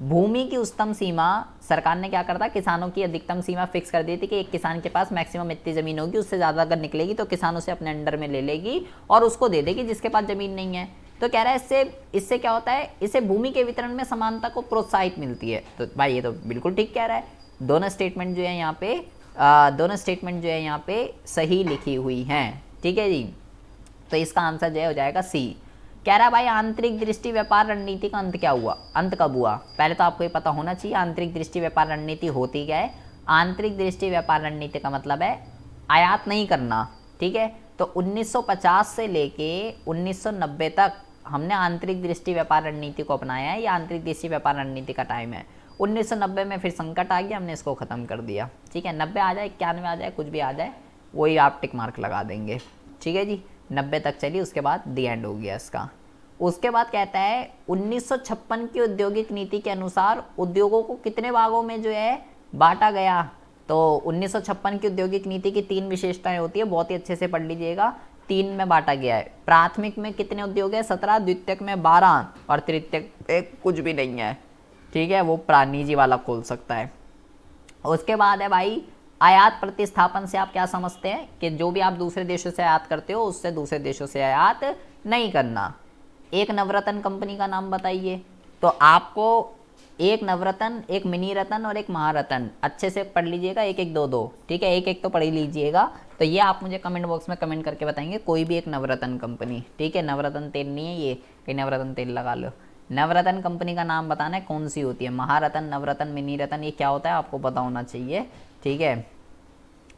भूमि की उच्चतम सीमा सरकार ने क्या करता, किसानों की अधिकतम सीमा फिक्स कर दी थी कि एक किसान के पास मैक्सिमम इतनी ज़मीन होगी, उससे ज़्यादा अगर निकलेगी तो किसान उसे अपने अंडर में ले लेगी और उसको दे देगी जिसके पास ज़मीन नहीं है। तो कह रहा है इससे क्या होता है, इससे भूमि के वितरण में समानता को प्रोत्साहित मिलती है। तो भाई ये तो बिल्कुल ठीक कह रहा है। दोनों स्टेटमेंट जो है यहाँ पे सही लिखी हुई हैं। ठीक है जी, तो इसका आंसर जो है हो जाएगा सी। कह रहा है भाई आंतरिक दृष्टि व्यापार रणनीति का अंत क्या हुआ, अंत कब हुआ? पहले तो आपको ये पता होना चाहिए आंतरिक दृष्टि व्यापार रणनीति होती क्या है। आंतरिक दृष्टि व्यापार रणनीति का मतलब है आयात नहीं करना। ठीक है, तो 1950 से लेके 1990 तक हमने आंतरिक दृष्टि व्यापार रणनीति को अपनाया है। ये आंतरिक दृष्टि व्यापार रणनीति का टाइम है। 1990 में फिर संकट आ गया, हमने इसको ख़त्म कर दिया। ठीक है, 90 आ जाए, 91 आ जाए, कुछ भी आ जाए, वही आप टिक मार्क लगा देंगे। ठीक है जी, 90 तक चली, उसके बाद दी एंड हो गया इसका। उसके बाद कहता है 1956 की औद्योगिक नीति के अनुसार उद्योगों को कितने भागों में जो है बांटा गया। तो 1956 की औद्योगिक नीति की 3 विशेषताएं होती है, बहुत ही अच्छे से पढ़ लीजिएगा। 3 में बांटा गया है। प्राथमिक में कितने उद्योग है? 17, द्वितीयक में 12 और तृतीयक में कुछ भी नहीं है। ठीक है, वो प्राणीजी वाला खोल सकता है। उसके बाद है भाई आयात प्रतिस्थापन से आप क्या समझते हैं कि जो भी आप दूसरे देशों से आयात करते हो उससे दूसरे देशों से आयात नहीं करना। एक नवरत्न कंपनी का नाम बताइए। तो आपको एक नवरत्न, एक मिनी रत्न और एक महारत्न अच्छे से पढ़ लीजिएगा, एक एक दो दो। ठीक है, एक एक तो पढ़ ही लीजिएगा। तो ये आप मुझे कमेंट बॉक्स में कमेंट करके बताएंगे कोई भी एक नवरत्न कंपनी। ठीक है, नवरत्न तेल नहीं है ये, कहीं नवरत्न तेल लगा लो। नवरत्न कंपनी का नाम बताना है कौन सी होती है। महारत्न, नवरत्न, मिनी रत्न, ये क्या होता है आपको पता होना चाहिए। ठीक है,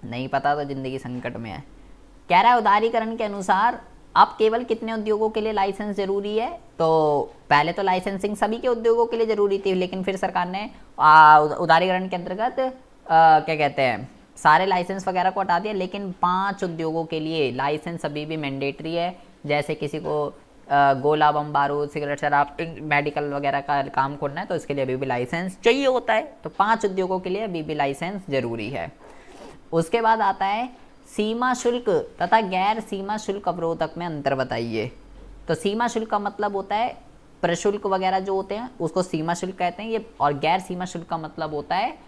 नहीं पता तो जिंदगी संकट में है। कह रहा है उदारीकरण के अनुसार अब केवल कितने उद्योगों के लिए लाइसेंस जरूरी है। तो पहले तो लाइसेंसिंग सभी के उद्योगों के लिए जरूरी थी, लेकिन फिर सरकार ने उदारीकरण के अंतर्गत क्या कहते हैं सारे लाइसेंस वगैरह को हटा दिया, लेकिन 5 उद्योगों के लिए लाइसेंस अभी भी मैंडेटरी है। जैसे किसी को गोला, बम बारूद, सिगरेट, शराब, मेडिकल वगैरह का काम खोलना है तो इसके लिए अभी भी लाइसेंस चाहिए होता है। तो 5 उद्योगों के लिए अभी भी लाइसेंस जरूरी है। उसके बाद आता है सीमा शुल्क तथा गैर सीमा शुल्क अवरोधक में अंतर बताइए। तो सीमा शुल्क का मतलब होता है प्रशुल्क वगैरह जो होते हैं उसको सीमा शुल्क कहते हैं ये, और गैर सीमा शुल्क का मतलब होता है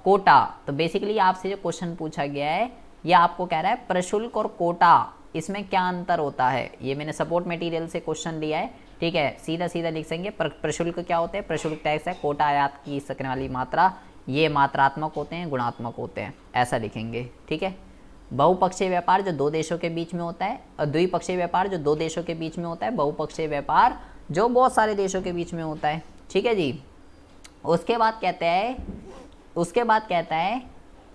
कोटा। तो बेसिकली आपसे जो क्वेश्चन पूछा गया है ये आपको कह रहा है प्रशुल्क और कोटा इसमें क्या अंतर होता है। ये मैंने सपोर्ट मटेरियल से क्वेश्चन लिया है। ठीक है, सीधा सीधा लिख सकेंगे। प्रशुल्क क्या होते हैं? प्रशुल्क टैक्स है, कोटा आयात की सकने वाली मात्रा। ये मात्रात्मक होते हैं, गुणात्मक होते हैं, ऐसा लिखेंगे। ठीक है, बहुपक्षीय व्यापार जो 2 देशों के बीच में होता है, और द्विपक्षीय व्यापार जो 2 देशों के बीच में होता है, बहुपक्षीय व्यापार जो बहुत सारे देशों के बीच में होता है। ठीक है जी, उसके बाद कहता है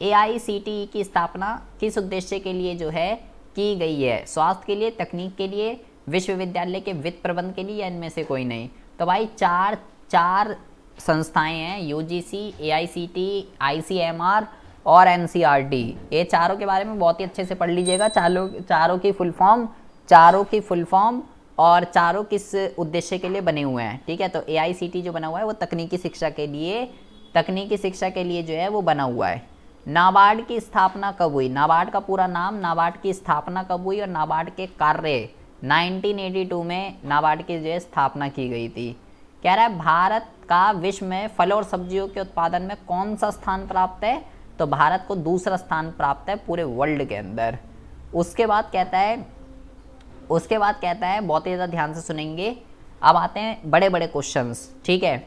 AICTE की स्थापना किस उद्देश्य के लिए जो है की गई है? स्वास्थ्य के लिए, तकनीक के लिए, विश्वविद्यालय के वित्त प्रबंध के लिए, या इनमें से कोई नहीं? तो भाई चार संस्थाएं हैं, UGC, AICTE, ICMR और NCERT। ये चारों के बारे में बहुत ही अच्छे से पढ़ लीजिएगा। चारों की फुल फॉर्म और चारों किस उद्देश्य के लिए बने हुए हैं। ठीक है, तो AICTE जो बना हुआ है वो तकनीकी शिक्षा के लिए जो है वो बना हुआ है। नाबार्ड की स्थापना कब हुई? नाबार्ड का पूरा नाम, नाबार्ड की स्थापना कब हुई और नाबार्ड के कार्य 1982 में नाबार्ड की जो है स्थापना की गई थी। कह रहा है भारत का विश्व में फल और सब्जियों के उत्पादन में कौन सा स्थान प्राप्त है? तो भारत को दूसरा स्थान प्राप्त है पूरे वर्ल्ड के अंदर। उसके बाद कहता है बहुत ही ज़्यादा ध्यान से सुनेंगे। अब आते हैं बड़े बड़े क्वेश्चंस। ठीक है,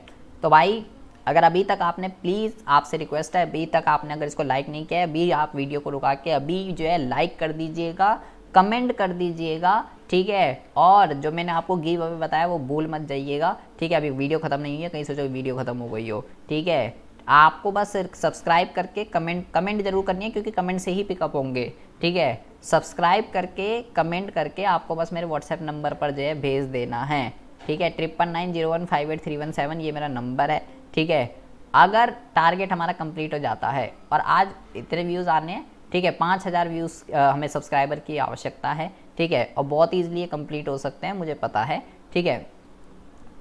तो भाई अगर अभी तक आपने, प्लीज़ आपसे रिक्वेस्ट है, अभी तक आपने अगर इसको लाइक नहीं किया है, अभी आप वीडियो को रुका के अभी जो है लाइक कर दीजिएगा, कमेंट कर दीजिएगा। ठीक है, और जो मैंने आपको गिव अवे बताया वो भूल मत जाइएगा। ठीक है, अभी वीडियो ख़त्म नहीं हुई है, कहीं सोचो वीडियो ख़त्म हो गई हो। ठीक है, आपको बस सब्सक्राइब करके कमेंट जरूर करनी है, क्योंकि कमेंट से ही पिकअप होंगे। ठीक है, सब्सक्राइब करके कमेंट करके आपको बस मेरे व्हाट्सएप नंबर पर जो है भेज देना है। ठीक है, 9990158317 ये मेरा नंबर है। ठीक है, अगर टारगेट हमारा कंप्लीट हो जाता है और आज इतने व्यूज़ आने हैं, ठीक है, 5000 व्यूज़ हमें सब्सक्राइबर की आवश्यकता है। ठीक है, और बहुत ईजिली कंप्लीट हो सकते हैं, मुझे पता है। ठीक है,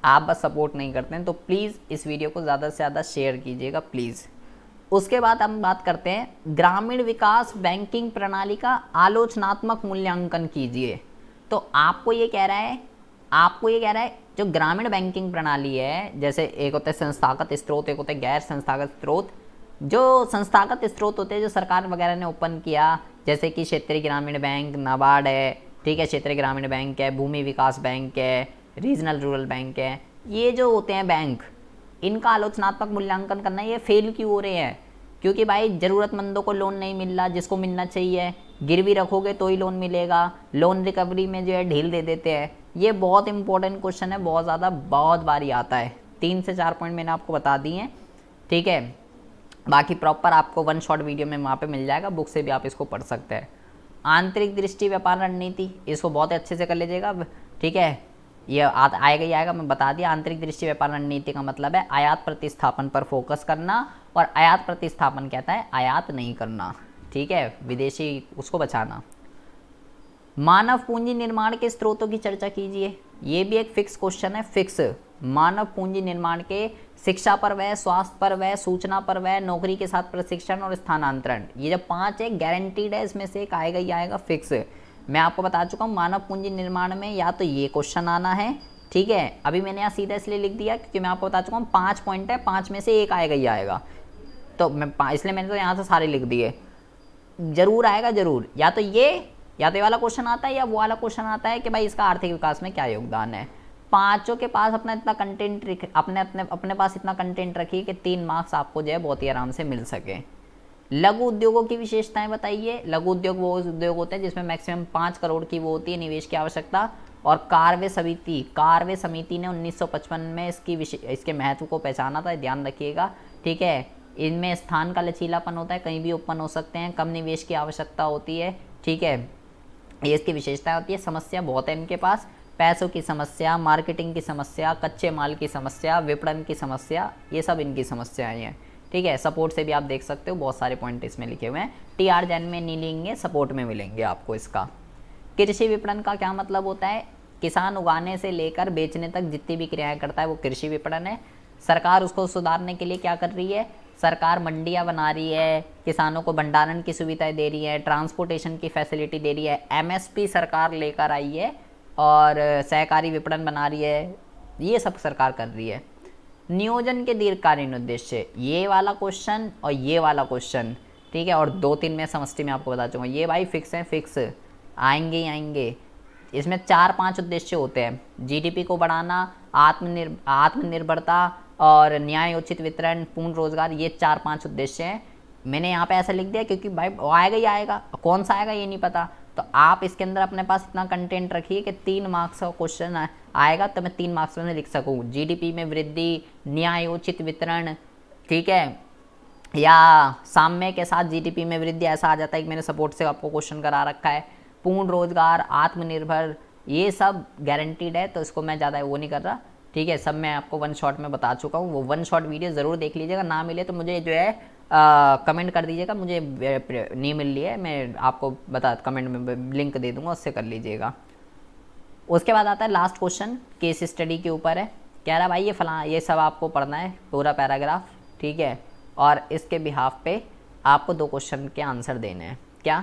आप बस सपोर्ट नहीं करते हैं, तो प्लीज़ इस वीडियो को ज़्यादा से ज़्यादा शेयर कीजिएगा प्लीज़। उसके बाद हम बात करते हैं ग्रामीण विकास बैंकिंग प्रणाली का आलोचनात्मक मूल्यांकन कीजिए। तो आपको ये कह रहा है जो ग्रामीण बैंकिंग प्रणाली है, जैसे एक होता है संस्थागत स्रोत, एक होता है गैर संस्थागत स्रोत। जो संस्थागत स्रोत होते हैं जो सरकार वगैरह ने ओपन किया, जैसे कि क्षेत्रीय ग्रामीण बैंक, नाबार्ड है, ठीक है, क्षेत्रीय ग्रामीण बैंक है, भूमि विकास बैंक है, रीजनल रूरल बैंक है, ये जो होते हैं बैंक, इनका आलोचनात्मक मूल्यांकन करना, ये फेल क्यों हो रहे हैं? क्योंकि भाई ज़रूरतमंदों को लोन नहीं मिल रहा जिसको मिलना चाहिए, गिरवी रखोगे तो ही लोन मिलेगा, लोन रिकवरी में जो है ढील दे देते हैं। ये बहुत इंपॉर्टेंट क्वेश्चन है, बहुत ज़्यादा, बहुत बारी आता है। 3 से 4 पॉइंट मैंने आपको बता दिए हैं, ठीक है। बाकी प्रॉपर आपको वन शॉट वीडियो में वहाँ पे मिल जाएगा, बुक से भी आप इसको पढ़ सकते हैं। आंतरिक दृष्टि व्यापार रणनीति, इसको बहुत अच्छे से कर लीजिएगा, ठीक है। ये आएगा ही आएगा, मैं बता दिया। आंतरिक दृष्टि व्यापार रणनीति का मतलब है आयात प्रतिस्थापन पर फोकस करना, और आयात प्रतिस्थापन कहता है आयात नहीं करना, ठीक है, विदेशी उसको बचाना। मानव पूंजी निर्माण के स्रोतों की चर्चा कीजिए, ये भी एक फिक्स क्वेश्चन है, फिक्स। मानव पूंजी निर्माण के शिक्षा पर व्यय, स्वास्थ्य पर व्यय, सूचना पर व्यय, नौकरी के साथ प्रशिक्षण और स्थानांतरण, ये जो 5 है गारंटीड है, इसमें से एक आएगा ही आएगा, फिक्स। मैं आपको बता चुका हूँ मानव पूंजी निर्माण में या तो ये क्वेश्चन आना है, ठीक है। अभी मैंने यहाँ सीधा इसलिए लिख दिया क्योंकि मैं आपको बता चुका हूँ 5 पॉइंट है, 5 में से एक आएगा ही आएगा, तो मैं इसलिए मैंने तो यहाँ से सारे लिख दिए। जरूर आएगा, जरूर, या तो ये वाला क्वेश्चन आता है या वो वाला क्वेश्चन आता है कि भाई इसका आर्थिक विकास में क्या योगदान है। पांचों के पास अपना इतना कंटेंट अपने पास इतना कंटेंट रखिए कि 3 मार्क्स आपको जो है बहुत ही आराम से मिल सके। लघु उद्योगों की विशेषताएं बताइए। लघु उद्योग वो उद्योग होते हैं जिसमें मैक्सिमम 5 करोड़ की वो होती है निवेश की आवश्यकता। और कार्य समिति ने 1955 में इसके महत्व को पहचाना था, ध्यान रखिएगा, ठीक है। इनमें स्थान का लचीलापन होता है, कहीं भी ओपन हो सकते हैं, कम निवेश की आवश्यकता होती है, ठीक है, ये इसकी विशेषता होती है। समस्या बहुत है इनके पास, पैसों की समस्या, मार्केटिंग की समस्या, कच्चे माल की समस्या, विपणन की समस्या, ये सब इनकी समस्याएं हैं, ठीक है। सपोर्ट से भी आप देख सकते हो, बहुत सारे पॉइंट इसमें लिखे हुए हैं। TR जैन में नहीं लेंगे, सपोर्ट में मिलेंगे आपको इसका। कृषि विपणन का क्या मतलब होता है? किसान उगाने से लेकर बेचने तक जितनी भी क्रियाएं करता है वो कृषि विपणन है। सरकार उसको सुधारने के लिए क्या कर रही है? सरकार मंडियां बना रही है, किसानों को भंडारण की सुविधाएं दे रही है, ट्रांसपोर्टेशन की फैसिलिटी दे रही है, MSP सरकार लेकर आई है, और सहकारी विपणन बना रही है, ये सब सरकार कर रही है। नियोजन के दीर्घकालीन उद्देश्य, ये वाला क्वेश्चन और ये वाला क्वेश्चन, ठीक है, और 2-3 में समष्टि में आपको बता चुका हूँ, ये भाई फिक्स है, फिक्स आएंगे ही आएंगे। इसमें 4-5 उद्देश्य होते हैं, GDP को बढ़ाना, आत्मनिर्भरता और न्याय उचित वितरण, पूर्ण रोजगार, ये 4-5 उद्देश्य हैं। मैंने यहाँ पे ऐसा लिख दिया क्योंकि भाई आएगा ही आएगा, कौन सा आएगा ये नहीं पता, तो आप इसके अंदर अपने पास इतना कंटेंट रखिए कि 3 मार्क्स का क्वेश्चन आएगा तो मैं 3 मार्क्स में लिख सकूँ। GDP में वृद्धि, न्याय उचित वितरण, ठीक है, या साम्य के साथ GDP में वृद्धि, ऐसा आ जाता है कि मैंने सपोर्ट से आपको क्वेश्चन करा रखा है। पूर्ण रोजगार, आत्मनिर्भर, ये सब गारंटीड है, तो इसको मैं ज़्यादा वो नहीं कर रहा, ठीक है, सब मैं आपको वन शॉट में बता चुका हूँ। वो वन शॉट वीडियो ज़रूर देख लीजिएगा, ना मिले तो मुझे जो है कमेंट कर दीजिएगा, मुझे नहीं मिल रही है, मैं आपको कमेंट में लिंक दे दूंगा, उससे कर लीजिएगा। उसके बाद आता है लास्ट क्वेश्चन, केस स्टडी के ऊपर है। कह रहा भाई ये सब आपको पढ़ना है पूरा पैराग्राफ, ठीक है, और इसके बिहाफ पे आपको 2 क्वेश्चन के आंसर देने हैं। क्या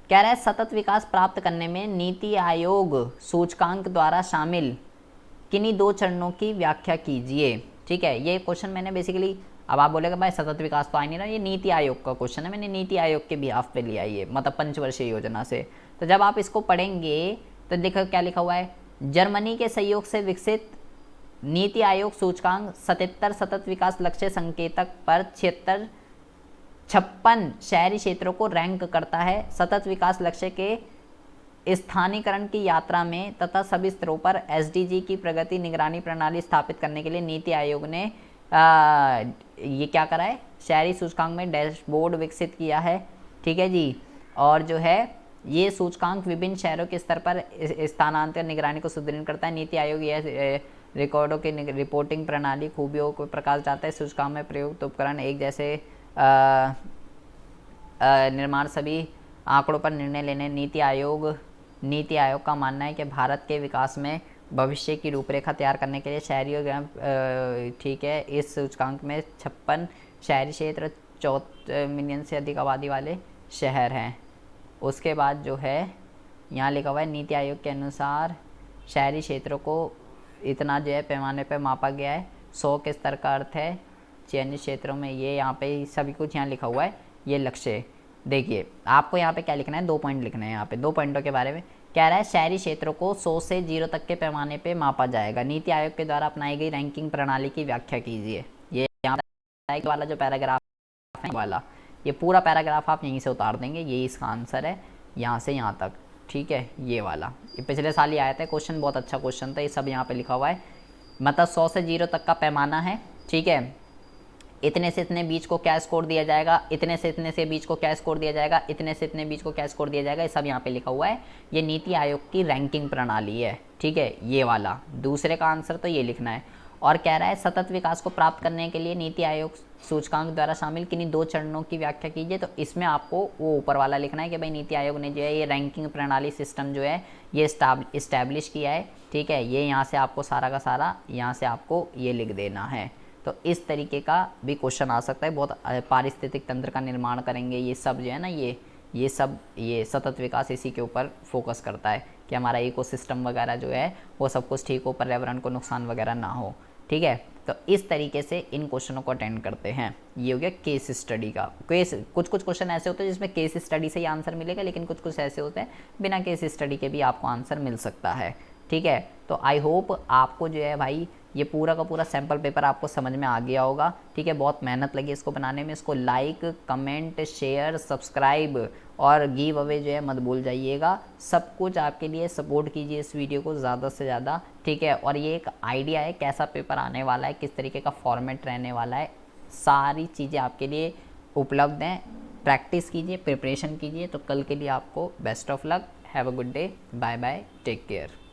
कह रहा है? सतत विकास प्राप्त करने में नीति आयोग सूचकांक द्वारा शामिल किन्हीं 2 चरणों की व्याख्या कीजिए, ठीक है। ये क्वेश्चन मैंने बेसिकली, अब आप बोलेगा भाई सतत विकास तो आ नहीं रहा, ये नीति आयोग का क्वेश्चन है, मैंने नीति आयोग के बिहाफ पे लिया ये, मतलब पंचवर्षीय योजना से। तो जब आप इसको पढ़ेंगे तो देखो क्या लिखा हुआ है, जर्मनी के सहयोग से विकसित नीति आयोग सूचकांक 77 सतत विकास लक्ष्य संकेतक पर 56 शहरी क्षेत्रों को रैंक करता है। सतत विकास लक्ष्य के स्थानीकरण की यात्रा में तथा सभी स्तरों पर SDG की प्रगति निगरानी प्रणाली स्थापित करने के लिए नीति आयोग ने ये क्या करा है, शहरी सूचकांक में डैशबोर्ड विकसित किया है, ठीक है जी। और जो है ये सूचकांक विभिन्न शहरों के स्तर पर स्थानांतरण निगरानी को सुदृढ़ करता है। नीति आयोग यह रिकॉर्डों की रिपोर्टिंग प्रणाली खूबियों को प्रकाश डालता है। सूचकांक में प्रयुक्त उपकरण एक जैसे निर्माण सभी आंकड़ों पर निर्णय लेने। नीति आयोग का मानना है कि भारत के विकास में भविष्य की रूपरेखा तैयार करने के लिए शहरी और ग्राम, ठीक है, इस सूचकांक में 56 शहरी क्षेत्र 14 मिलियन से अधिक आबादी वाले शहर हैं। उसके बाद जो है यहाँ लिखा हुआ है नीति आयोग के अनुसार शहरी क्षेत्रों को इतना जो है पैमाने पे मापा गया है। 100 के स्तर का अर्थ है चयनित क्षेत्रों में, ये यहाँ पे सभी कुछ यहाँ लिखा हुआ है, ये लक्ष्य है। देखिए आपको यहाँ पे क्या लिखना है, 2 पॉइंट लिखना है। यहाँ पे 2 पॉइंटों के बारे में कह रहा है, शहरी क्षेत्रों को 100 से 0 तक के पैमाने पे मापा जाएगा। नीति आयोग के द्वारा अपनाई गई रैंकिंग प्रणाली की व्याख्या कीजिए। ये यहाँ वाला जो पैराग्राफ है वाला, ये पूरा पैराग्राफ आप यहीं से उतार देंगे, यही इसका आंसर है यहाँ से यहाँ तक। ठीक है, ये वाला ये पिछले साल ही आया था क्वेश्चन, बहुत अच्छा क्वेश्चन था। ये सब यहाँ पे लिखा हुआ है, मतलब 100 से 0 तक का पैमाना है। ठीक है, इतने से इतने बीच को क्या स्कोर दिया जाएगा, इतने से इतने से बीच को क्या स्कोर दिया जाएगा, इतने से इतने बीच को क्या स्कोर दिया जाएगा, ये सब यहाँ पे लिखा हुआ है। ये नीति आयोग की रैंकिंग प्रणाली है। ठीक है, ये वाला दूसरे का आंसर तो ये लिखना है। और कह रहा है सतत विकास को प्राप्त करने के लिए नीति आयोग सूचकांक द्वारा शामिल किन्हीं 2 चरणों की व्याख्या कीजिए। तो इसमें आपको वो ऊपर वाला लिखना है कि भाई नीति आयोग ने जो है ये रैंकिंग प्रणाली सिस्टम जो है ये इस्टेब्लिश किया है। ठीक है, ये यहाँ से आपको सारा का सारा यहाँ से आपको ये लिख देना है। तो इस तरीके का भी क्वेश्चन आ सकता है। बहुत पारिस्थितिक तंत्र का निर्माण करेंगे, ये सब जो है ना, ये सब ये सतत विकास इसी के ऊपर फोकस करता है कि हमारा इकोसिस्टम वगैरह जो है वो सब कुछ ठीक हो, पर्यावरण को नुकसान वगैरह ना हो। ठीक है, तो इस तरीके से इन क्वेश्चनों को अटेंड करते हैं। ये हो गया केस स्टडी का। कुछ क्वेश्चन ऐसे होते हैं जिसमें केस स्टडी से ही आंसर मिलेगा, लेकिन कुछ ऐसे होते हैं बिना केस स्टडी के भी आपको आंसर मिल सकता है। ठीक है, तो आई होप आपको जो है भाई ये पूरा का पूरा सैम्पल पेपर आपको समझ में आ गया होगा। ठीक है, बहुत मेहनत लगी इसको बनाने में। इसको लाइक, कमेंट, शेयर, सब्सक्राइब और गिव अवे जो है मत भूल जाइएगा। सब कुछ आपके लिए सपोर्ट कीजिए इस वीडियो को ज़्यादा से ज़्यादा। ठीक है, और ये एक आइडिया है कैसा पेपर आने वाला है, किस तरीके का फॉर्मेट रहने वाला है, सारी चीज़ें आपके लिए उपलब्ध हैं। प्रैक्टिस कीजिए, प्रिपरेशन कीजिए। तो कल के लिए आपको best of luck. Have a good day, bye bye, take care.